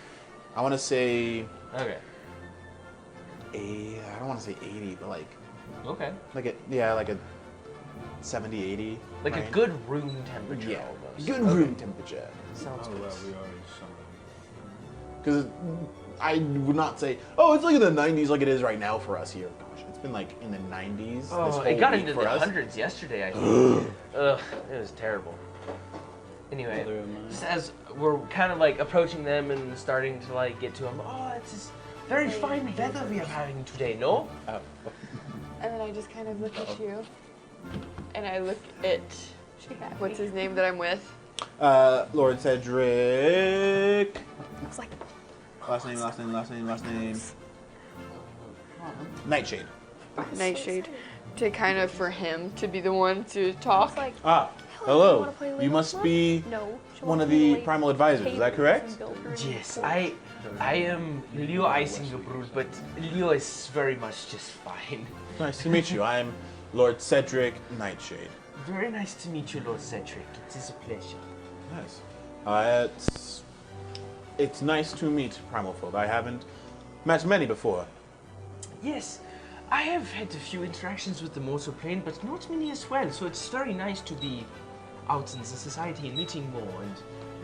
I want to say, Okay. I don't want to say 80, but Okay. like a 70, 80. Like a range. good room temperature Yeah. almost. Good room temperature. Sounds Oh, good. well, we are in summer. Because I would not say, oh, it's like in the 90s like it is right now for us here. Gosh, it's been like in the 90s. this Oh, whole it got week into for the us. hundreds yesterday, I think. Ugh, it was terrible. Anyway, Neither am I. just as we're kind of like approaching them and starting to like get to them, oh, it's this very fine weather we are having today, no? And then I just kind of look at you, and I look at She had what's me. his name that I'm with. Lord Cedric. I was like, Last name. Nightshade. Nightshade, to kind of for him to be the one to I talk. was like, Ah, you hello. wanna play You Lego must Club? be No. She one wants of me to the lay primal advisors, is that tables correct? and build her Yes, fort. I am Leo Isingerbrud, but Leo is very much just fine. Nice to meet you. I'm Lord Cedric Nightshade. Very nice to meet you, Lord Cedric. It is a pleasure. Nice. It's nice to meet primal folk. I haven't met many before. Yes, I have had a few interactions with the mortal plane, but not many as well, so it's very nice to be out in the society and meeting more and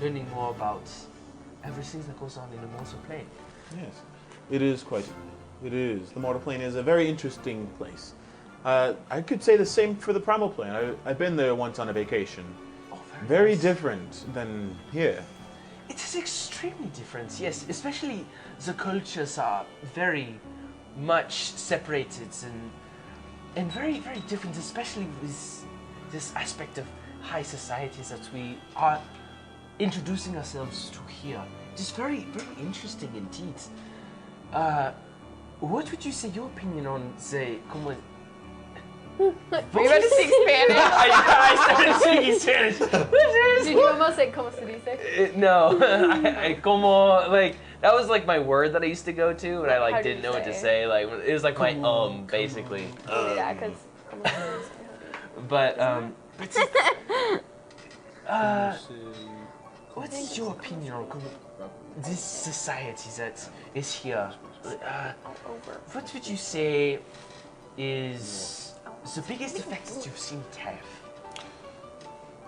learning more about everything that goes on in the mortal plane. Yes, it is. The mortal plane is a very interesting place. I could say the same for the primal plane. I've been there once on a vacation. Oh, Very nice. different than here. It is extremely different, yes. Especially the cultures are very much separated and very, very different, especially with this aspect of high societies that we are introducing ourselves to here. It is very, very interesting indeed. What would you say your opinion on the Are you about to speak Spanish? I started speaking Spanish. Did you almost say como se dice? No, I como like that was like my word that I used to go to, and I like How do didn't you know what to say? say. Like it was like my basically. Yeah, because como se dice. But what's your opinion on this society that is here? What would you say is the biggest effect that you've seen it have?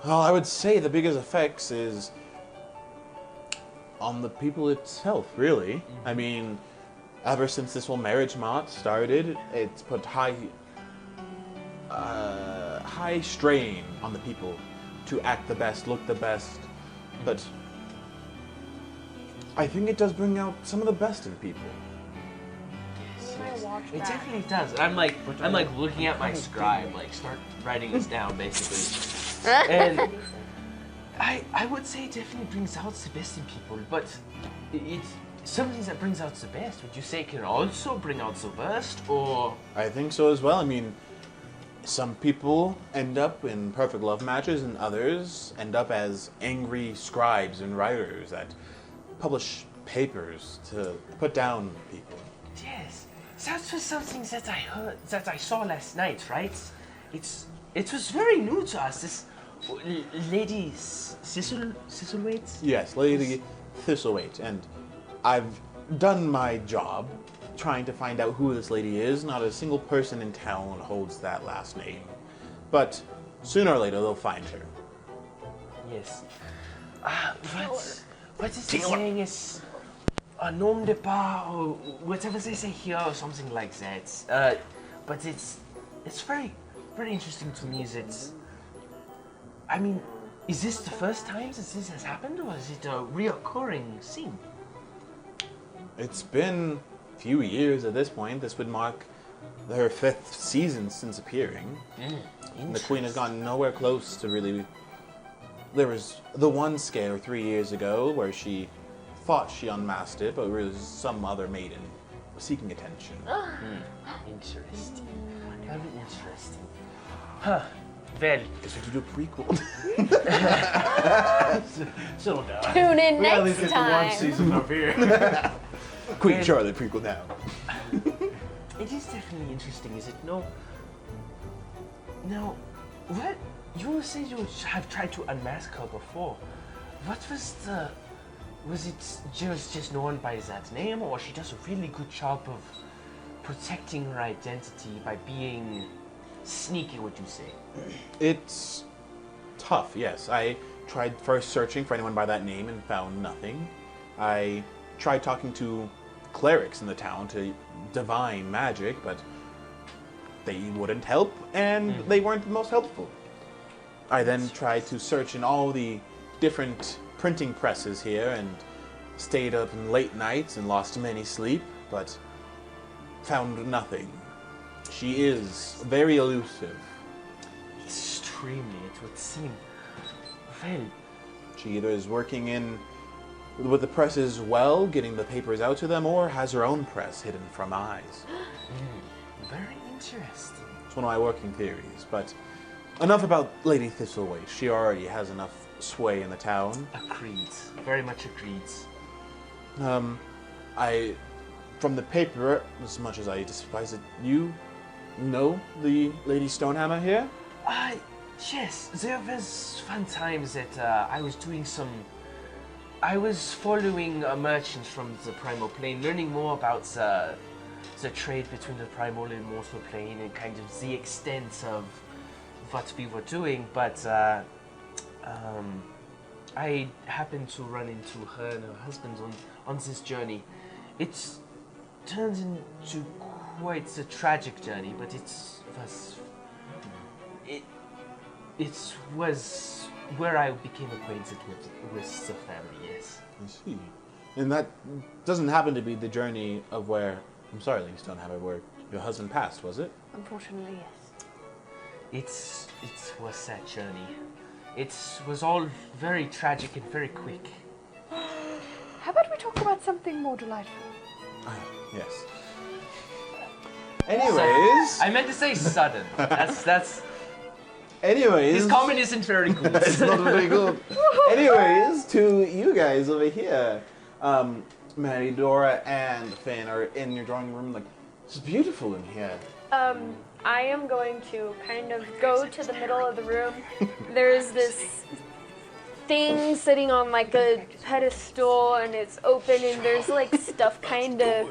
Well, I would say the biggest effects is on the people itself, really. I mean, ever since this whole marriage knot started, it's put high strain on the people to act the best, look the best. But I think it does bring out some of the best in people. It definitely does. I'm like looking at my scribe, like start writing this down basically. And I would say it definitely brings out the best in people, but it's something that brings out the best. Would you say it can also bring out the worst, or? I think so as well. I mean, some people end up in perfect love matches and others end up as angry scribes and writers that publish papers to put down people. Yes, that was something that I heard, that I saw last night, right? It was very new to us. This lady Thistlewaite. Yes, Lady Thistlewaite, and I've done my job trying to find out who this lady is. Not a single person in town holds that last name, but sooner or later they'll find her. Yes. What is the saying? Is a nom de pas or whatever they say here or something like that. But it's very, very interesting to me. Is it? I mean, is this the first time that this has happened, or is it a reoccurring thing? It's been a few years at this point. This would mark her 5th season since appearing. And the Queen has gotten nowhere close to really... There was the one scare 3 years ago where she thought she unmasked it, but it was some other maiden seeking attention. Interesting. Very interesting. Huh. Well, Guess we could do a prequel. settle down. Tune in We at least next get to one time. season up here. Queen Charlotte prequel now. It is definitely interesting, is it? No. Now, what? You said you have tried to unmask her before. What was the... Was it just known by that name, or she does a really good job of protecting her identity by being sneaky, would you say? It's tough, yes. I tried first searching for anyone by that name and found nothing. I tried talking to clerics in the town to divine magic, but they wouldn't help, and they weren't the most helpful. I then tried to search in all the different printing presses here and stayed up in late nights and lost many sleep, but found nothing. She is very elusive. Extremely, it would seem. Well, She either is working with the presses well, getting the papers out to them, or has her own press hidden from eyes. very interesting. It's one of my working theories, but enough about Lady Thistleway. She already has enough sway in the town. Agreed. Very much agreed. From the paper, as much as I despise it, you know the Lady Stonehammer here? Yes, there was one time that I was doing I was following a merchant from the primal plane, learning more about the trade between the primal and mortal plane and kind of the extent of what we were doing, but I happened to run into her and her husband on this journey. It turned into quite a tragic journey, but it was where I became acquainted with the family, yes. I see. And that doesn't happen to be the journey of where, I'm sorry, Lady Stonehammer, where your husband passed, was it? Unfortunately, yes. It was that journey. It was all very tragic and very quick. How about we talk about something more delightful? Yes. Anyways, I meant to say sudden. That's. anyways. His comment isn't very good. It's not very good. Anyways, to you guys over here, Maddie, Dora, and Finn are in your drawing room. Like, it's beautiful in here. I am going to kind of go to the middle of the room. There's this thing sitting on like a pedestal, and it's open, and there's like stuff kind of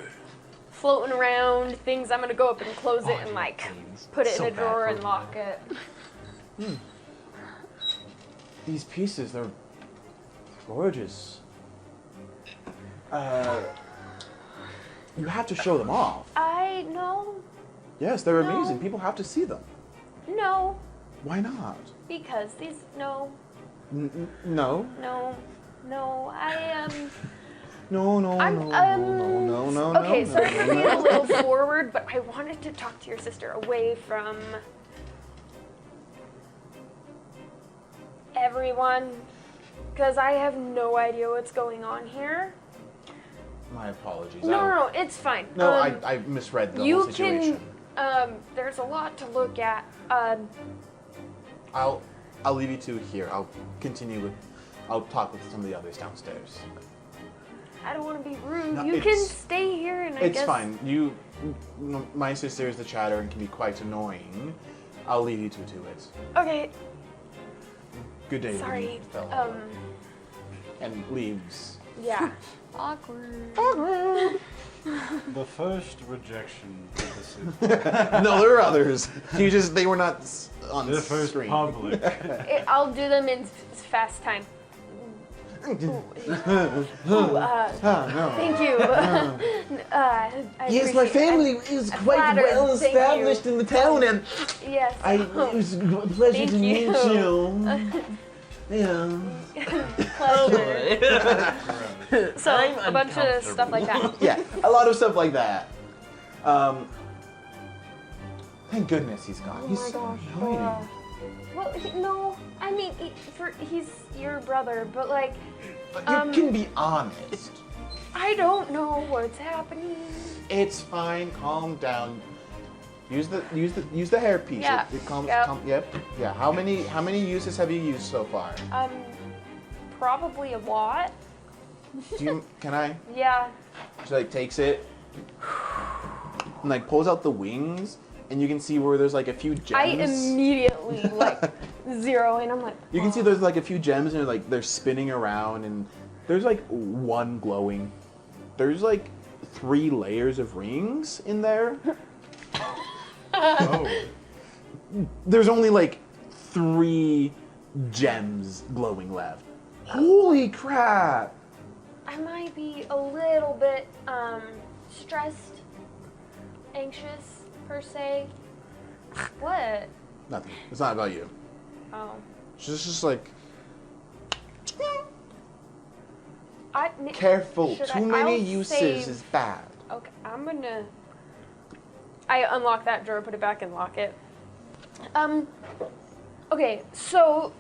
floating around. Things. I'm gonna go up and close it and like put it in a drawer and lock it. These pieces, they're gorgeous. You have to show them off. I know. Yes, they're No. amazing. People have to see them. No, Why not? because these. No, No. no. No, I'm, no. Okay, so I'm moving a little forward, but I wanted to talk to your sister away from everyone, because I have no idea what's going on here. My apologies. No, it's fine. No, I misread the you whole situation. There's a lot to look at. I'll leave you two here. I'll talk with some of the others downstairs. I don't want to be rude. No, You can it's- stay here, and I It's guess. fine. My sister is the chatter and can be quite annoying. I'll leave you two to it. Okay, Good day, sorry. lady fellow. Um, And leaves. yeah. Awkward. The first rejection of the city. No, there are others. They were not on The first screen. public. I'll do them in fast time. Ooh, No. thank you. I Yes, my appreciate- family is I'm quite flattered. well Thank established you. in the town, and Yes. it was a pleasure Thank to meet you. you. Yeah. Pleasure. So a bunch of stuff like that. Yeah, a lot of stuff like that. Thank goodness he's gone. Oh He's my so gosh. annoying. Well, no. I mean, he's your brother, but like. But you can be honest. I don't know what's happening. It's fine. Calm down. Use the hairpiece. Yeah. It calms. Yep. Yep. Yeah. How many uses have you used so far? Probably a lot. Can I? Yeah. She like takes it and like pulls out the wings, and you can see where there's like a few gems. I immediately like zero in. I'm like. You can see there's like a few gems, and they're spinning around, and there's like one glowing. There's like 3 layers of rings in there. Oh. There's only like 3 gems glowing left. Holy crap! I might be a little bit stressed, anxious per se. What? Nothing. It's not about you. Oh. She's just like, Careful. careful. Too many uses is bad. Okay, I'm gonna. I unlock that drawer, put it back, and lock it. Okay, so.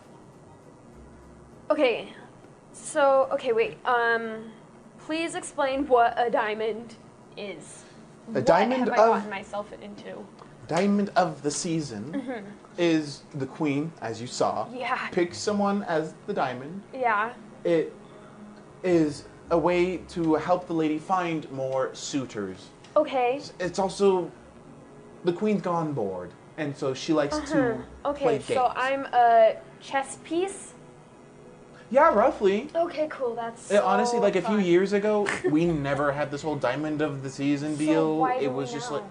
Okay, wait. Please explain what a diamond is. A diamond what have I of- gotten myself into? Diamond of the season is the queen, as you saw. Yeah. Pick someone as the diamond. Yeah. It is a way to help the lady find more suitors. Okay. It's also the queen's gone bored, and so she likes to Okay, play games. so I'm a chess piece. Yeah, roughly. Okay, cool. That's Honestly, so like a few fun. years ago, we never had this whole diamond of the season So deal. why do It was we just now? like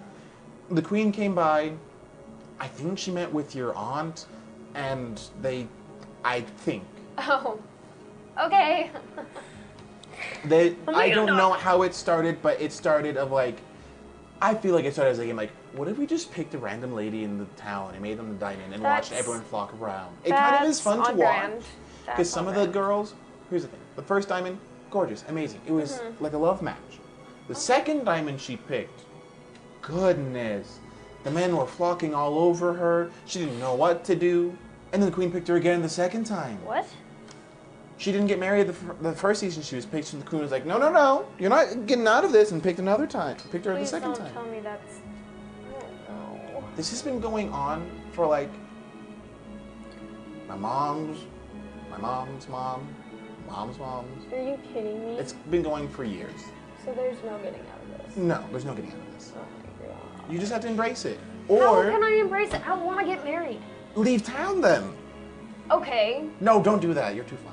the queen came by. I think she met with your aunt, and I think Oh. Okay. I don't know how it started, but it started of like, I feel like it started as a game like, what if we just picked a random lady in the town and made them the diamond and watched That's- everyone flock around? It kind of is fun to watch. Because some of the girls, here's the thing, the first diamond, gorgeous, amazing. It was like a love match. The second diamond she picked, goodness, the men were flocking all over her. She didn't know what to do. And then the queen picked her again the second time. What? She didn't get married the first season she was picked, and the queen was like, no, you're not getting out of this, and picked another time. Picked her the Please second don't time. tell me that's. Oh, no. This has been going on for like my mom's mom, mom's. Are you kidding me? It's been going for years. So there's no getting out of this. No, there's no getting out of this. Oh my god. You just have to embrace it. How Or can I embrace it? I want to get married. leave town then. Okay. No, don't do that. You're too fun.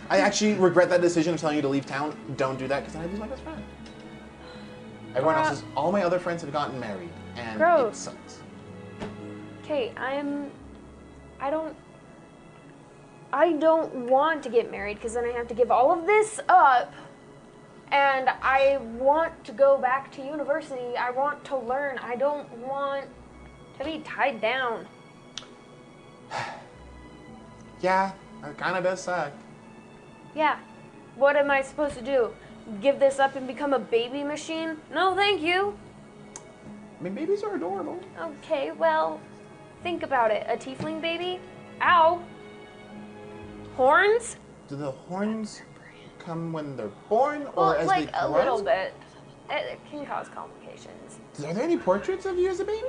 I actually regret that decision of telling you to leave town. Don't do that because then I lose my best friend. Everyone else all my other friends have gotten married, and it Gross. sucks. Okay, I don't want to get married because then I have to give all of this up. And I want to go back to university. I want to learn. I don't want to be tied down. Yeah, it kind of does suck. Yeah. What am I supposed to do? Give this up and become a baby machine? No, thank you. I mean, babies are adorable. Okay, well, think about it. A tiefling baby? Ow. Horns? Do the horns come when they're born, or Well, as like they a grow? little bit. It can cause complications. Are there any portraits of you as a baby?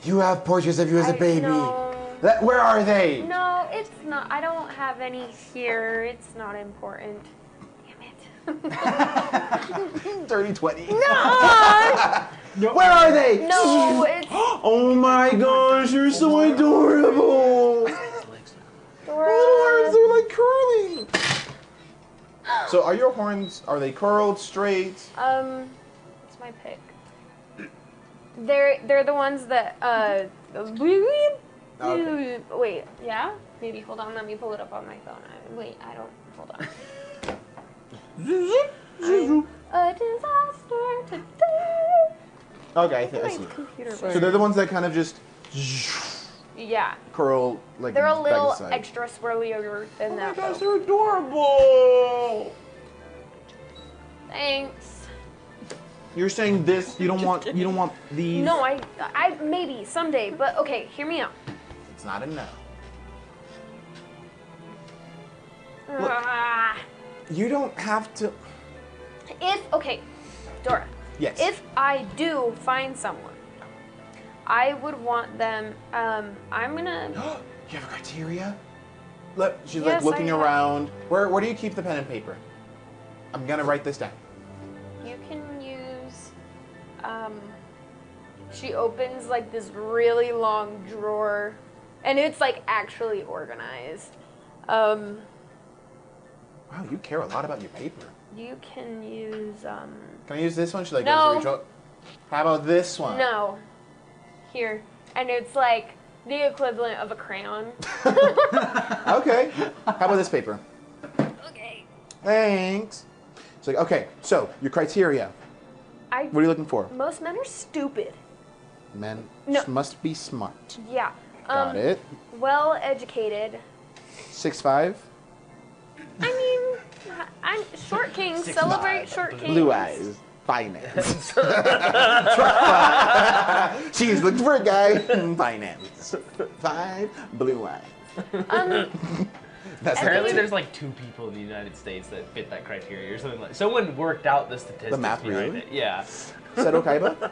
You have portraits of you as a baby. No, Where are they? no, it's not. I don't have any here. It's not important. Damn it. Dirty 20. No! Where are they? No, it's Oh my gosh, you're so adorable. Dora. Little horns, they're like curly. So are your horns, are they curled, straight? It's my pick. They're the ones that Okay. Wait, yeah? Maybe hold on, let me pull it up on my phone. Hold on. I'm a disaster today. Okay, I see. My computer So they're the ones that kind of just Yeah. curl like They're a back little to side. extra swirlier than Oh my that. gosh, though. they're adorable. Thanks. You're saying this, you don't want these. No, I maybe someday, but okay, hear me out. It's not a no. Ah, You don't have to. Okay, Dora. Yes. If I do find someone, I would want them. I'm gonna. You have a criteria? Look, she's Yes, like looking I have. around. Where do you keep the pen and paper? I'm gonna write this down. You can use. She opens like this really long drawer, and it's like actually organized. Wow, you care a lot about your paper. You can use. Can I use this one? Should I No. go to reach out? How about this one? No. Here, and it's like the equivalent of a crayon. Okay. How about this paper? Okay. Thanks. It's like, okay, so your criteria. What are you looking for? Most men are stupid. Men No. must be smart. Yeah. Got it. Well educated. 6'5", I mean, I'm short kings. 6'5", Celebrate short kings. blue eyes, finance. She's looking for a guy, finance. 5, blue eyes. That's Apparently, it. there's like 2 people in the United States that fit that criteria or something like. Someone worked out the statistics math behind really? it. Yeah. Seto Kaiba?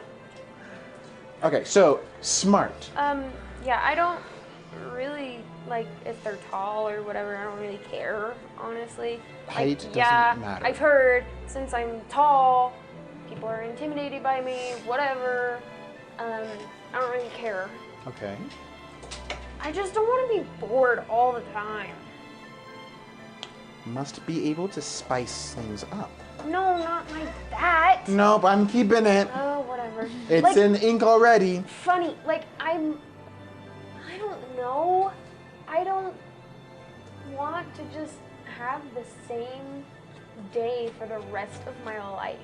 Okay, so smart. Yeah, I don't really like if they're tall or whatever. I don't really care, honestly. Height doesn't yeah, matter. I've heard since I'm tall, people are intimidated by me. Whatever. I don't really care. Okay. I just don't want to be bored all the time. Must be able to spice things up. No, not like that. Nope, I'm keeping it. Oh, whatever. It's like, in ink already. funny. Like I don't know. I don't want to just have the same day for the rest of my life.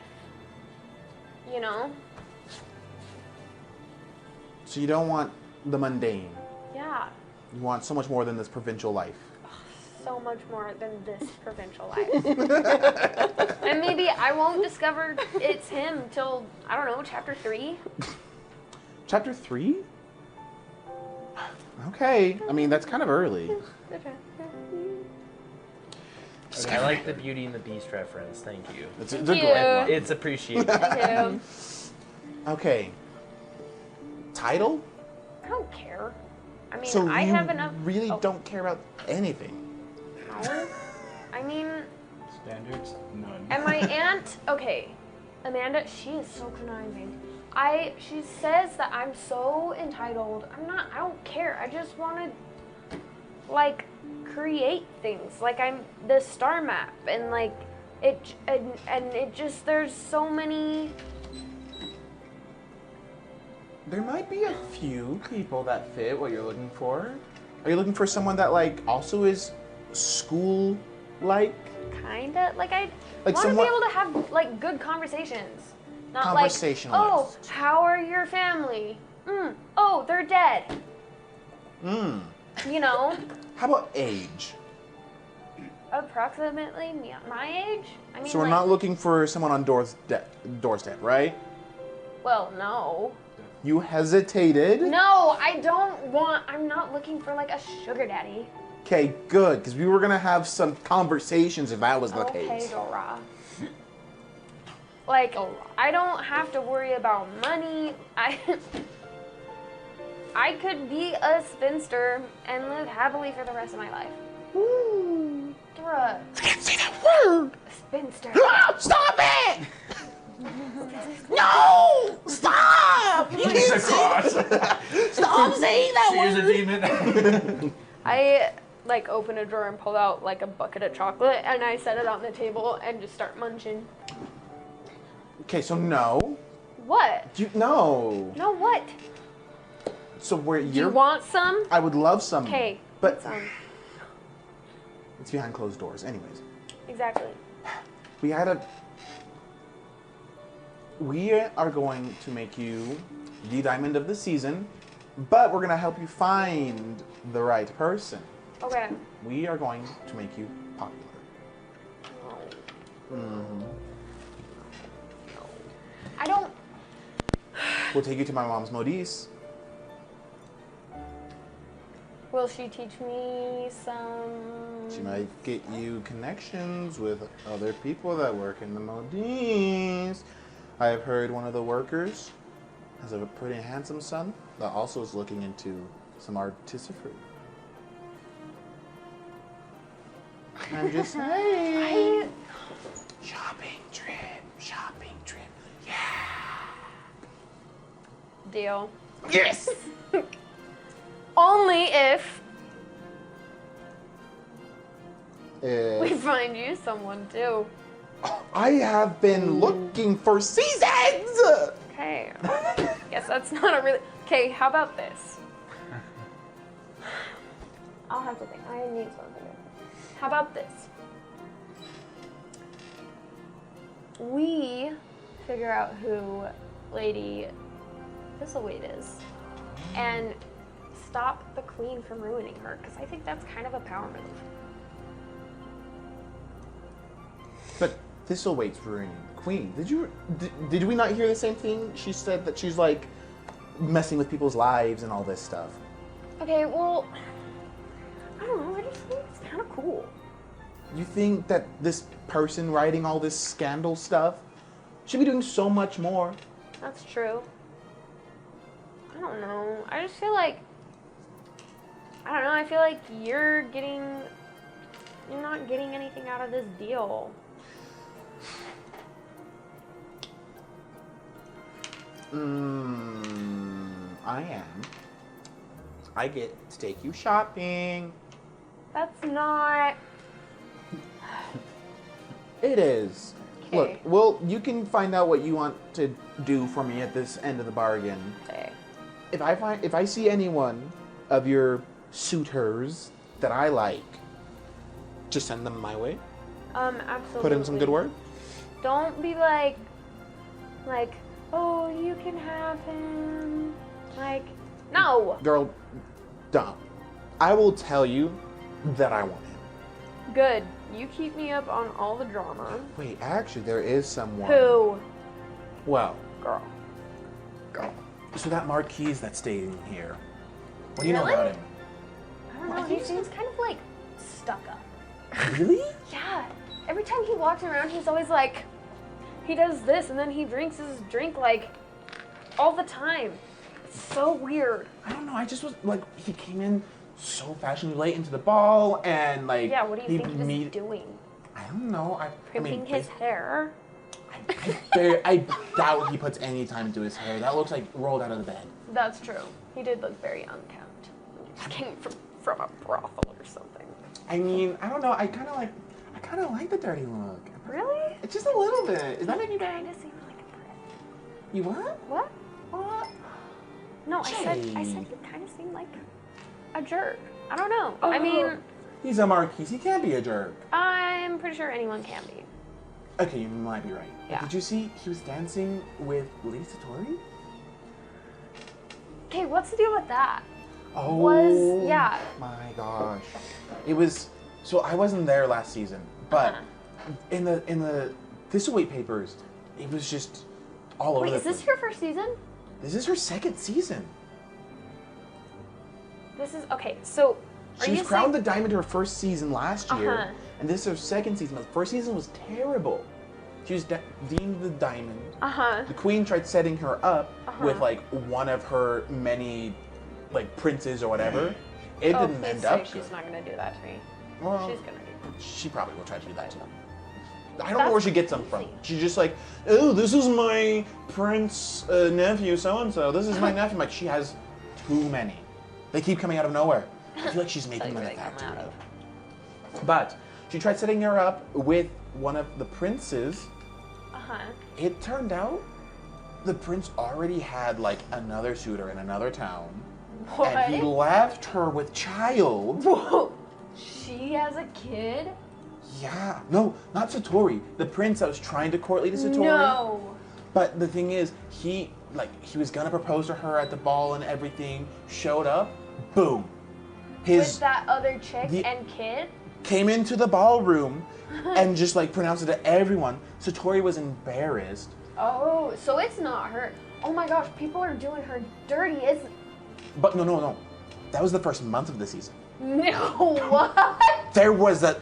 You know? So you don't want the mundane. Yeah. You want so much more than this provincial life. So much more than this provincial life. And maybe I won't discover it's him till, I don't know, chapter 3. Chapter 3? Okay. I mean, that's kind of early. I like the Beauty and the Beast reference. Thank you. It's a Thank great you. one. It's appreciated. Thank you. Okay. Title? I don't care. I mean, So I you have enough. really oh, don't care about anything. No. I mean, Standards? None. and my aunt, okay, Amanda, she is so conniving. She says that I'm so entitled. I don't care. I just want to, like, create things. Like, I'm the star map, and, like, and it just, there's so many. There might be a few people that fit what you're looking for. Are you looking for someone that, like, also is school-like? Kinda. Like, I Like want to be somewhat- able to have, like, good conversations. Not like, Conversationalist. oh, how are your family? Oh, they're dead. You know? How about age? Approximately my age? I mean, So we're like, not looking for someone on doorstep, right? well, no. You hesitated? No, I'm not looking for, like, a sugar daddy. Okay, good, because we were going to have some conversations if that was the Okay, case. Dora. Like, I don't have to worry about money. I could be a spinster and live happily for the rest of my life. Ooh. Dora, I can't say that word! spinster. Stop it! No! Stop! You She's can't a say cross. Stop saying that She is a demon. I, like, opened a drawer and pulled out, like, a bucket of chocolate, and I set it on the table and just start munching. Okay, so no. What? No. No, what? So where Do you're... you want some? I would love some. Okay, But some. it's behind closed doors. Anyways. Exactly. We are going to make you the diamond of the season, but we're going to help you find the right person. Okay. We are going to make you popular. Mm-hmm. I don't. We'll take you to my mom's modiste. Will she teach me some? She might get you connections with other people that work in the Modines. I've heard one of the workers has a pretty handsome son that also is looking into some artisanry. I'm just saying. Shopping trip. Yeah. Deal. Yes. Only if we If find you someone too. I have been looking for seasons. Okay. Guess that's not a really. Okay, how about this? I'll have to think. I need something. How about this? We figure out who Lady Thistlewaite is and stop the queen from ruining her, because I think that's kind of a power move. But Thistlewaite's ruining the queen. Did we not hear the same thing? She said that she's like messing with people's lives and all this stuff. Okay, well, I don't know. I just think it's kind of cool. You think that this person writing all this scandal stuff should be doing so much more? That's true. I don't know. I just feel like, I don't know. I feel like you're not getting anything out of this deal. I am. I get to take you shopping. That's not. It is. Okay. Look, well, you can find out what you want to do for me at this end of the bargain. Okay. If I see anyone of your suitors that I like, just send them my way. Absolutely. Put in some good word. Don't be like, oh, you can have him. Like, no. Girl, don't. I will tell you that I want him. Good. You keep me up on all the drama. Wait, actually, there is someone. Who? Well, Girl. so that marquess that's staying here. What do you know Really? about him? I don't know. He seems kind of like stuck up. Really? Yeah. Every time he walks around, he's always like, he does this and then he drinks his drink like all the time. It's so weird. I don't know. I just was like, he came in so fashionably late into the ball, and like. Yeah, what do you he think he was doing? I don't know. Crimping his hair? I doubt he puts any time into his hair. That looks like rolled out of the bed. That's true. He did look very unkempt. He just came from a brothel or something. I mean, I don't know. I kind of like the dirty look. Really? It's just a little bit. Is that maybe bad? Kind of seemed like a prick. You what? What? What? No, I said Jade. he kind of seemed like a jerk. I don't know. I mean, He's a marquis. He can't be a jerk. I'm pretty sure anyone can be. Okay, you might be right. Yeah. Did you see he was dancing with Lady Satori? Okay, what's the deal with that? Oh. Yeah. My gosh. It was. So I wasn't there last season, but in the Thistleweight papers, it was just all over Wait, the is this place. your first season? This is her second season. This is okay. So, are She you was crowned saying, the diamond her first season last year, Uh-huh. and this is her second season. The first season was terrible. She was deemed the diamond. The queen tried setting her up with like one of her many like princes or whatever. It didn't please end say up she's good. not gonna do that to me. Well, She's gonna do. she probably will try to do that too. I don't know where she gets them from. She's just like, oh, this is my prince nephew, so and so. This is my nephew. Like she has too many. They keep coming out of nowhere. I feel like she's making them Like, at they come that out too. But she tried setting her up with one of the princes. It turned out the prince already had like another suitor in another town. What? And he left her with child. Whoa. She has a kid? Yeah. No, not Satori. The prince that was trying to court Lady Satori. No. But the thing is, he was gonna propose to her at the ball and everything, showed up, boom. With that other chick the- and kid? Came into the ballroom and just like pronounced it to everyone. Satori was embarrassed. Oh, so it's not her. Oh my gosh, people are doing her dirty. But no. That was the first month of the season. No, what? There was the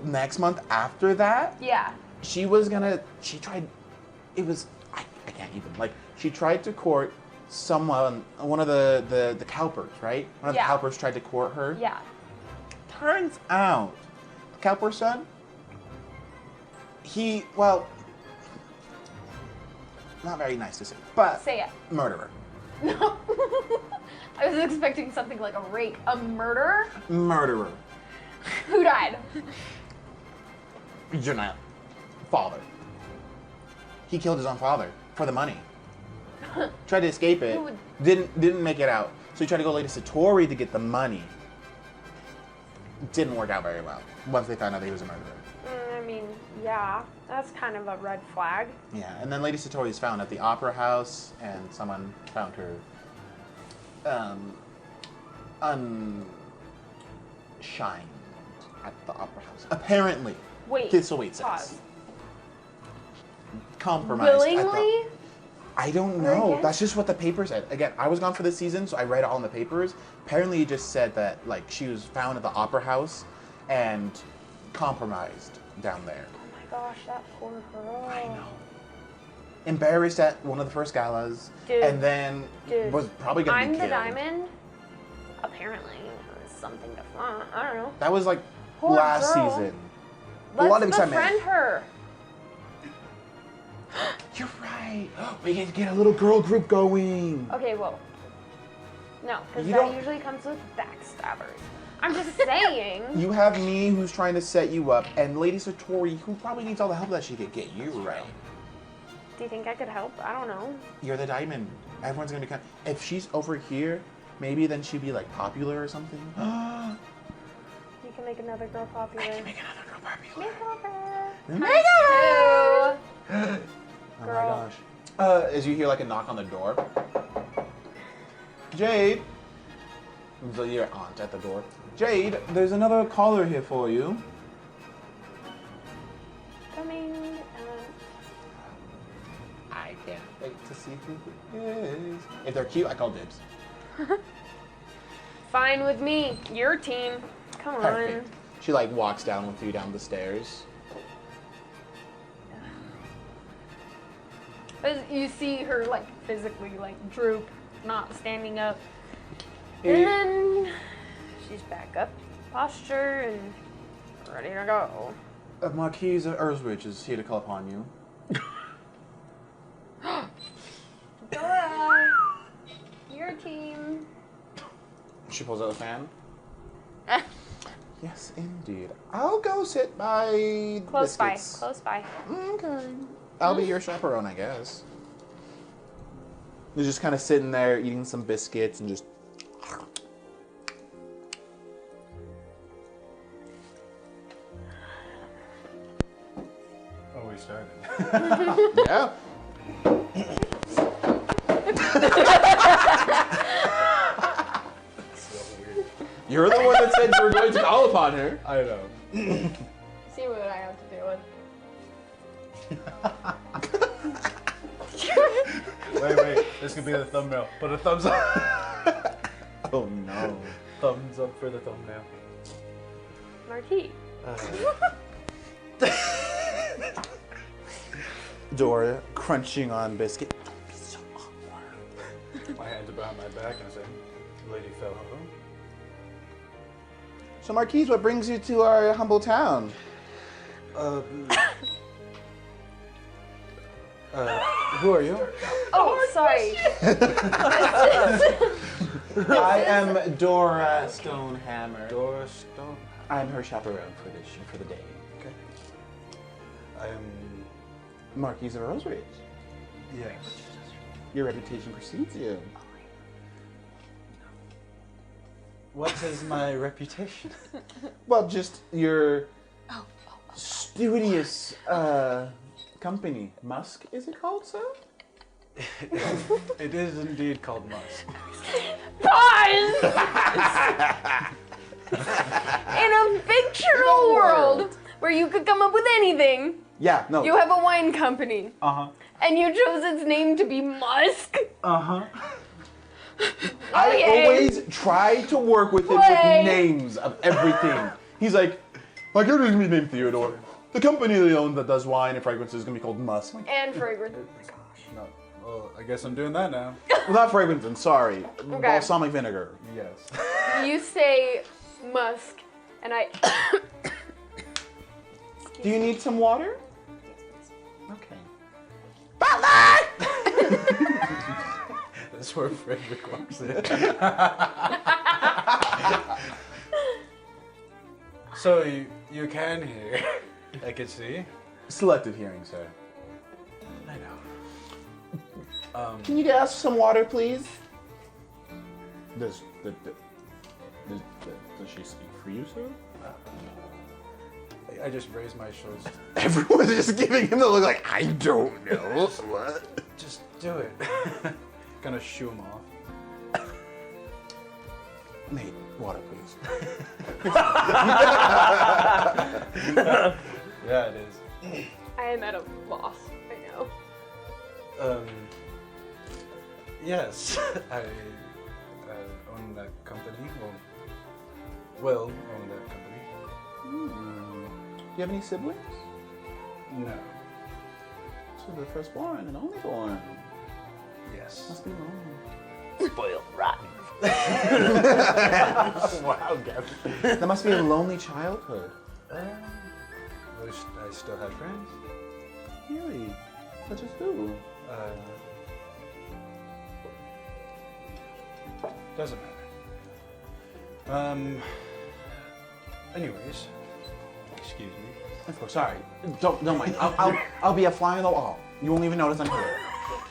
next month after that. Yeah. She tried, it was, I can't even, like, she tried to court someone, one of the Cowpers, right? One of the Cowpers tried to court her. Yeah. Turns out, the Cowper son, not very nice to say, but Say it. murderer. No. I was expecting something like a rape. A murder? Murderer. Who died? You're not. Father. He killed his own father for the money. Tried to escape it. Didn't make it out. So he tried to go Lady Satori to get the money. Didn't work out very well once they found out that he was a murderer. I mean, yeah, that's kind of a red flag. Yeah, and then Lady Satori is found at the opera house, and someone found her unshined at the opera house. Apparently. Wait. Thistlewait says. Pause. Compromised. Willingly? I don't know. That's just what the paper said. Again, I was gone for this season, so I read it all in the papers. Apparently, it just said that like she was found at the opera house and compromised down there. Oh my gosh, that poor girl. I know. Embarrassed at one of the first galas, and then was probably gonna be killed. I'm the diamond. Apparently, was something to flaunt. I don't know. That was like Poor last girl. season. Let's a lot of excitement. befriend her. You're right. We can get a little girl group going. Okay, well, no, because You that don't- usually comes with backstabbers. I'm just saying. You have me who's trying to set you up, and Lady Satori who probably needs all the help that she could get. You right. Do you think I could help? I don't know. You're the diamond. Everyone's gonna be if she's over here, maybe then she'd be like popular or something. You can make another girl popular. I can make another girl popular. Make her. Oh my gosh. As you hear like a knock on the door. Jade. So your aunt at the door. Jade, there's another caller here for you. Coming. I can't wait to see who it is. If they're cute, I call dibs. Fine with me. Your team. Come on. Perfect. She like walks down with you down the stairs. As you see her like physically like droop, not standing up. And then she's back up, posture, and ready to go. Marquise of Erzwich is here to call upon you. Dora, your team. She pulls out a fan. Yes, indeed. I'll go sit by Close by. biscuits. Close by. Okay. I'll be your chaperone, I guess. They're just kind of sitting there eating some biscuits and just. Oh, we started. Yeah. So weird. You're the one that said you were going to call upon her. I know. See what I have to deal with. Wait. This could be the thumbnail. Put a thumbs up. Oh no. Thumbs up for the thumbnail. Marquis. Dora crunching on biscuit. Don't be so awkward. My hands are behind my back and I say, Lady fell hello. So Marquise, what brings you to our humble town? Who are you? Oh, sorry. I am Dora Stonehammer. Dora Stone. I'm her chaperone for the day. Okay. I am. Marquise of Roseridge. Yes. Your reputation precedes you. What is my reputation? Well, just your studious company. Musk, is it called so? It is indeed called Musk. Pause! In a fictional world where you could come up with anything, Yeah, no. you have a wine company. Uh-huh. And you chose its name to be Musk? Uh-huh. I Okay. always try to work with him with Play. names of everything. He's like, my character's gonna be named Theodore. The company they own that does wine and fragrances is gonna be called Musk. Like, And fragrance. No. Well, I guess I'm doing that now. well, not fragrance, I'm sorry. Balsamic vinegar. Yes. You say musk, and I. Do you need some water? Okay. That's where Frederick walks in. So you can hear. I can see. Selective hearing, sir. I know. Can you get us some water, please? Does she speak for you, sir? I just raised my shoulders. Everyone's just giving him the look like, I don't know. What? Just do it. Gonna shoo him off. Nate, water, please. Yeah, it is. I am at a loss right now. Yes, I own that company. Well, will own that company. Do you have any siblings? No. So the firstborn and only born. Yes. Must be lonely. Spoiled rotten. Wow, Gavin. That must be a lonely childhood. Wish I still had friends. Really? Such as who? Doesn't matter. Anyways, excuse me. Of course, sorry. Don't mind. I'll be a fly on the wall. You won't even notice I'm here.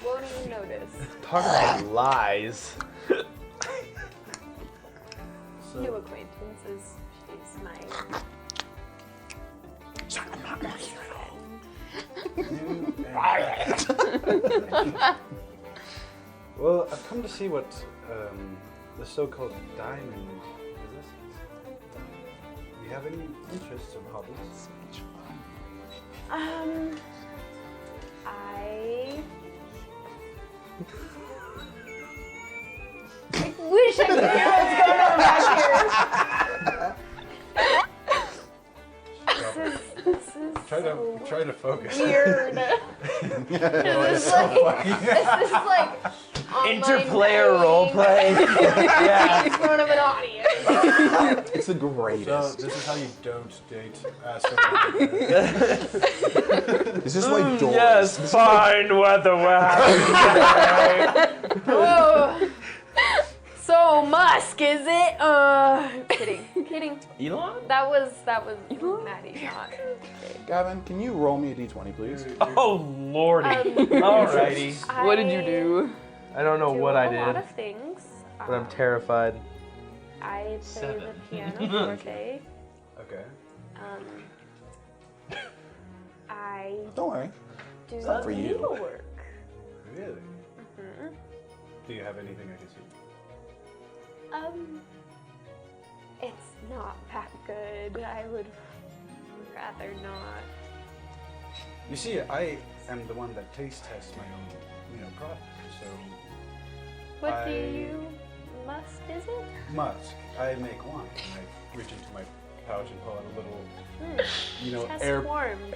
Won't even notice. Talk about lies. New acquaintances. She's my. Sorry, I'm not more here Well, I've come to see what the so-called diamond is. Do you have any interests or hobbies? I wish I could hear what's going on back here. This is Try to focus. weird. This is like online Interplayer dating roleplay. Yeah. in front of an audience. It's the So greatest. this is how you don't date Is this like doors? Yes, fine weather we're having today. Whoa. So Musk, is it? Kidding. Elon? That was Maddie, not. Gavin, can you roll me a d20, please? Oh lordy. Alrighty. What did you do? I don't know what I A lot did, of things. but I'm terrified. I play 7. the piano forte. Okay. I Don't worry. do not for you. needlework. Really? Do you have anything I can see? It's not that good. I would rather not. You see, I am the one that taste tests my own, product. So What do you must, is it? musk. I make wine. I reach into my pouch and pull out a little, Chest air, warmed.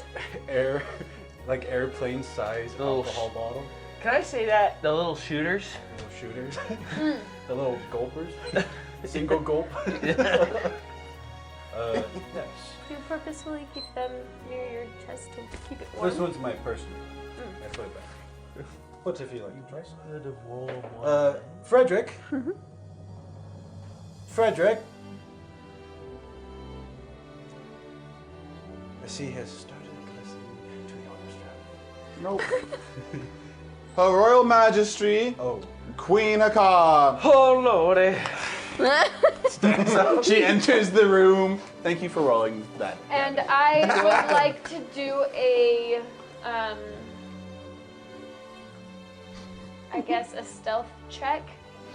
like airplane size Little alcohol bottle. Can I say that? The little shooters? Little shooters. The little gulpers. Single gulp. Yes. Do you purposefully keep them near your chest to keep it warm? This one's my personal. I put it back. What's if you like to try some? Bit of warm wine. Frederick. Frederick. I see he has started listening to the orchestra. Nope. Her Royal Majesty, Oh. Queen Haka. Oh lordy. She enters the room. Thank you for rolling that. And I would like to do a, I guess a stealth check.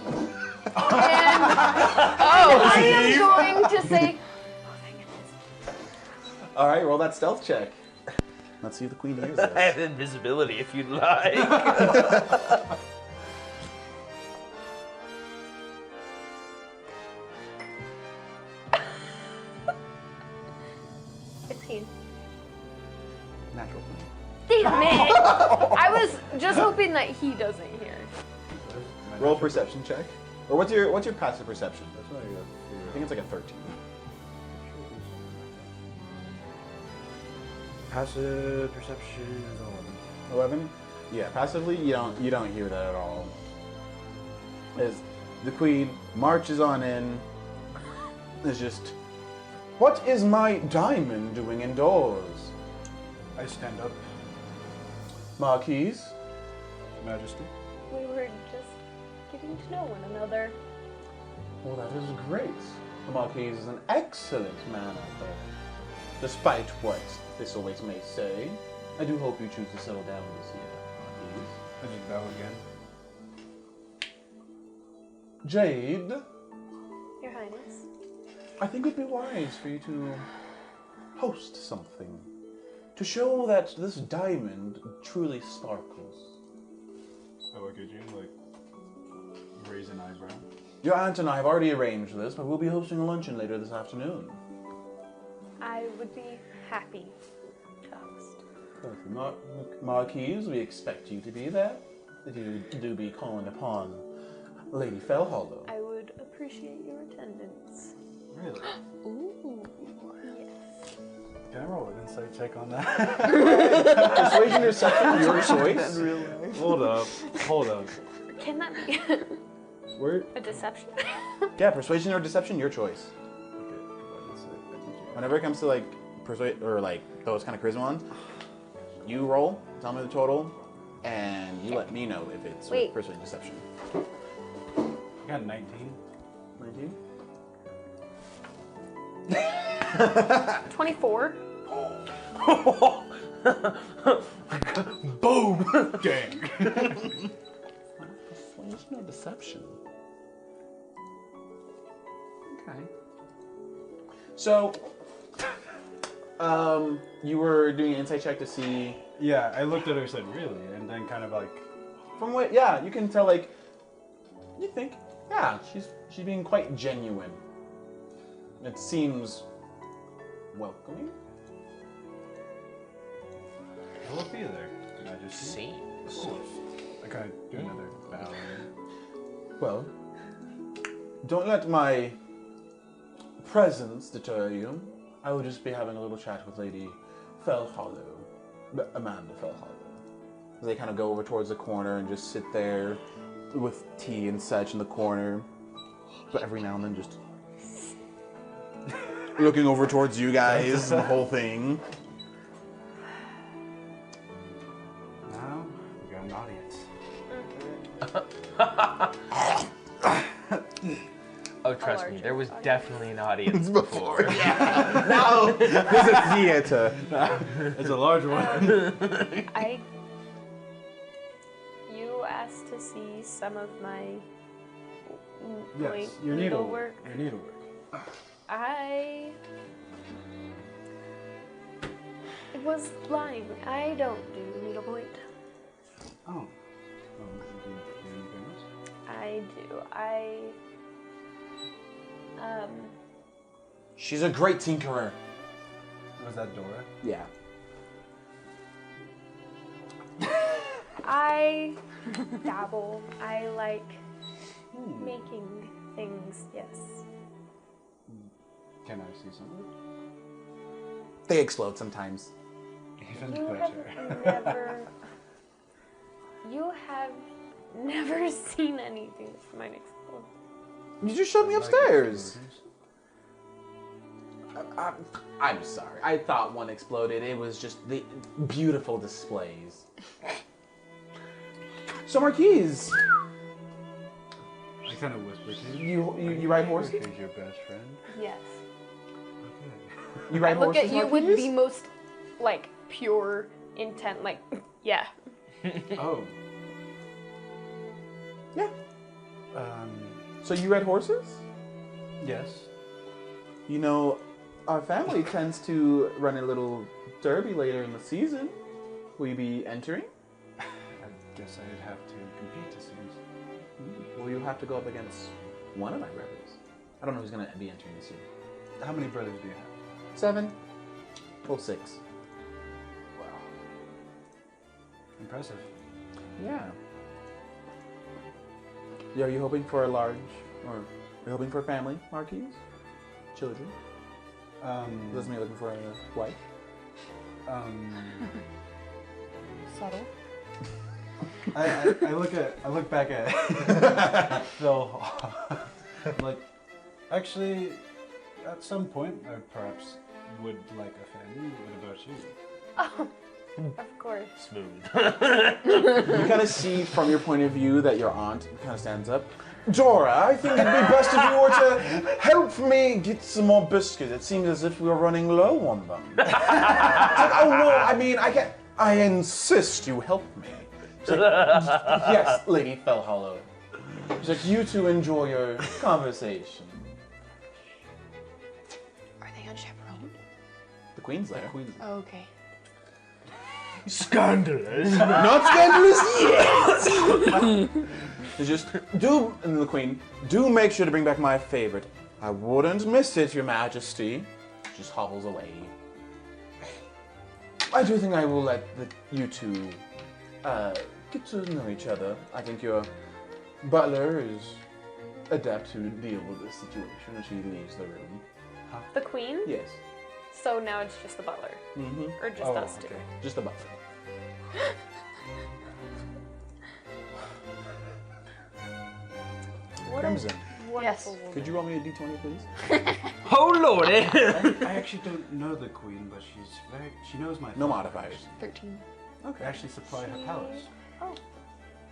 And I am going to say, All right, roll that stealth check. Let's see if the queen hears I this. have invisibility if you'd like. 16. Natural 20. Damn it! I was just hoping that he doesn't hear. Roll a perception check. Or what's your passive perception? That's what I got. I think it's like a 13. Passive perception is 11. 11? Yeah, passively you don't hear that at all. As the queen marches on in, is just, what is my diamond doing indoors? I stand up, Marquise? Majesty. We were just getting to know one another. Well, that is great. The Marquise is an excellent man, I thought. Despite what Thistlewaite may say, I do hope you choose to settle down this year, Marquise. I just bow again. Jade, Your Highness. I think it would be wise for you to host something to show that this diamond truly sparkles. I look at you like raise an eyebrow. Your aunt and I have already arranged this, but we'll be hosting a luncheon later this afternoon. I would be happy to host. Perfect. Marquise, we expect you to be there. If you do be calling upon Lady Fellhollow. I would appreciate your attendance. Really? Ooh. Yes. Can I roll an insight check on that? Persuasion or deception, your choice. Hold up. Can that be Where? a deception? Yeah, persuasion or deception, your choice. Okay, Whenever it comes to like persuade or like those kind of charisma ones, you roll, tell me the total, and you let me know if it's Wait. persuasion deception. I got 19. 19? 24. Boom! Gang. Persuasion or deception? Okay. So, you were doing an insight check to see. Yeah, I looked at her and said, really? And then kind of like, From what, yeah, you can tell, like, you think, yeah, she's being quite genuine. It seems welcoming. I will be there, Majesty. Of course. I kind of do another bow. Well, don't let my presence deter you. I will just be having a little chat with Lady Fellhollow, Amanda Fellhollow. They kind of go over towards the corner and just sit there with tea and such in the corner. But every now and then just looking over towards you guys and the whole thing. Now, we got an audience. Oh, trust me, larger there was audience. definitely an audience before. Yeah. No, there's a theater. It's a large one. You asked to see some of my Yes, your needlework. needlework. Your needlework. I was lying. I don't do needlepoint. Oh. Do anything else? I do. She's a great tinkerer. Was that Dora? Yeah. I dabble. I like making things, yes. Can I see some of it? They explode sometimes. Even You better. have never seen anything that might explode. You just showed me upstairs. I'm sorry. I thought one exploded. It was just the beautiful displays. So Marquise, I kind of whisper to you. you ride horses? He's your best friend. Yes. Okay. You ride I look horses, at you with Marquise? the most, like, pure intent, like, yeah. Oh. Yeah. So you ride horses? Yes. You know, our family tends to run a little derby later in the season. Will you be entering? I guess I'd have to compete, it seems. Well, you'll have to go up against one of my brothers. I don't know who's going to be entering this year. How many brothers do you have? 7. Full 6. Wow. Impressive. Yeah. Yeah, are you hoping for a large, or are you hoping for a family, Marquise? Children? Doesn't mean looking for a wife? Subtle. I look back at Phil. I'm like, actually, at some point, I perhaps would like a family. What about you? Oh, of course. Smooth. You kind of see from your point of view that your aunt kind of stands up. Dora, I think it'd be best if you were to help me get some more biscuits. It seems as if we were running low on them. It's like, oh no, I mean, I can't. I insist you help me. It's like, yes, Lady Fellhollow. She's like, you two enjoy your conversation. Are they unchaperoned? The Queen's there. Oh, okay. Scandalous. Not scandalous yet! Just do, and the Queen, do make sure to bring back my favorite. I wouldn't miss it, Your Majesty. Just hobbles away. I do think I will let you two get to know each other. I think your butler is adept to deal with this situation as she leaves the room. The queen? Yes. So now it's just the butler. Mm-hmm. Or just us two. okay. Just the butler. What Crimson, Yes. could you roll me a d20, please? Oh lordy. I actually don't know the Queen, but she knows my No father. modifiers. 13. I actually supply her palace. Oh,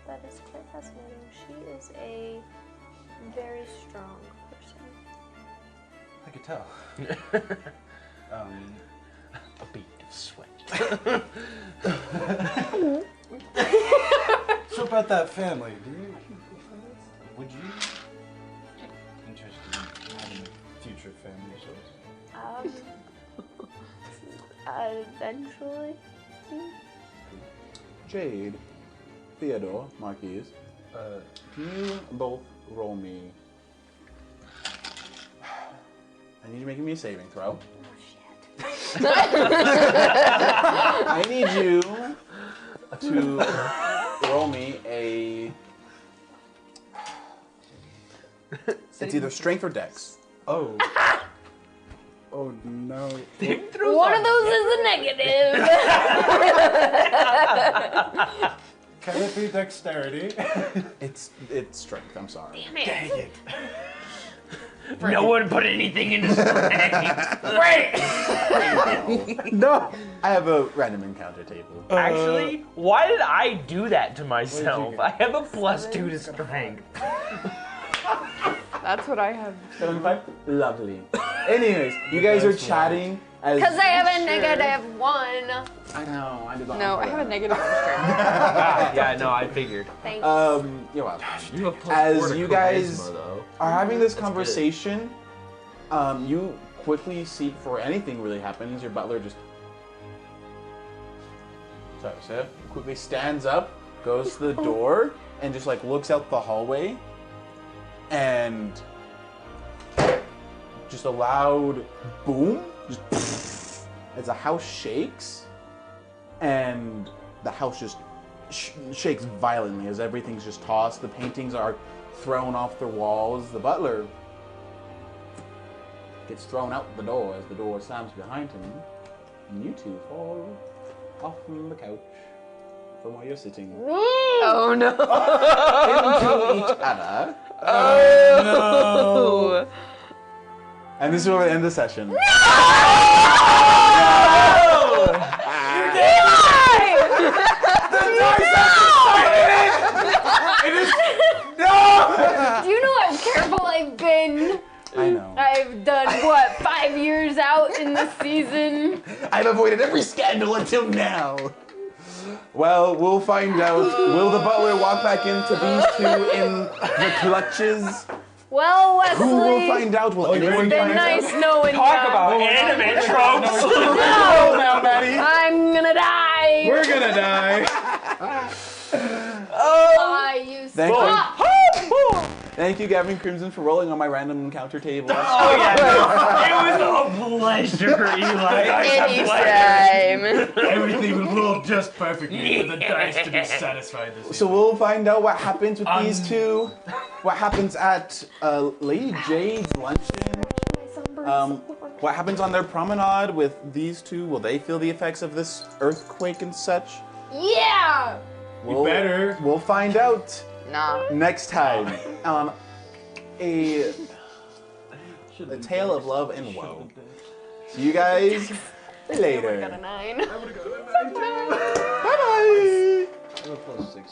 that is quite fascinating. She is a very strong person. I could tell. A bead of sweat. So about that family, would you be interested in having a future family of sorts? Eventually. Jade, Theodore, Marquise, can you both roll me? I need you making me a saving throw. I need you to roll me a. It's either strength or dex. Oh. Oh no. One of those is a negative. Can it be dexterity? It's strength. I'm sorry. Dang it. No one put anything into strength. Right. No, I have a random encounter table. Actually, why did I do that to myself? get? I have a +2 to strength. That's what I have. 75? Lovely. Anyways, you guys are chatting as. Because I have a negative 1. I know. I did not. No, I have a negative strength. Yeah, no, I figured. Thanks. You're welcome. You have As you guys are having this conversation, you quickly see before anything really happens, your butler just. Sorry, sir. Quickly stands up, goes to the door, and just like looks out the hallway, and just a loud boom, just as the house shakes, and the house just shakes violently as everything's just tossed. The paintings are thrown off the walls. The butler gets thrown out the door as the door slams behind him, and you two fall off from the couch from where you're sitting into Oh no. each other. Oh. And this is where we end the session. Do you know how careful I've been? I know. I've done, what, 5 years out in the season? I've avoided every scandal until now. Well, we'll find out. Will the butler walk back into these two in the clutches? Well, Wesley, Who will find out? Will anyone it's been find nice out? knowing Talk ya. about anime tropes. Oh, now, Maddie. I'm gonna die. We're gonna die. Bye, you Thank you. suck. Thank you, Gavin Crimson, for rolling on my random encounter table. Oh yeah, no. It was a pleasure, Eli. Anytime. Everything was rolled just perfectly for the dice to be satisfied this So evening. we'll find out what happens with these two. What happens at Lady Jade's luncheon. What happens on their promenade with these two? Will they feel the effects of this earthquake and such? Yeah! Better. We'll find out Nah. next time on a tale of love and woe. See you guys Got later. a 9. Bye bye. I have a +6 in fix.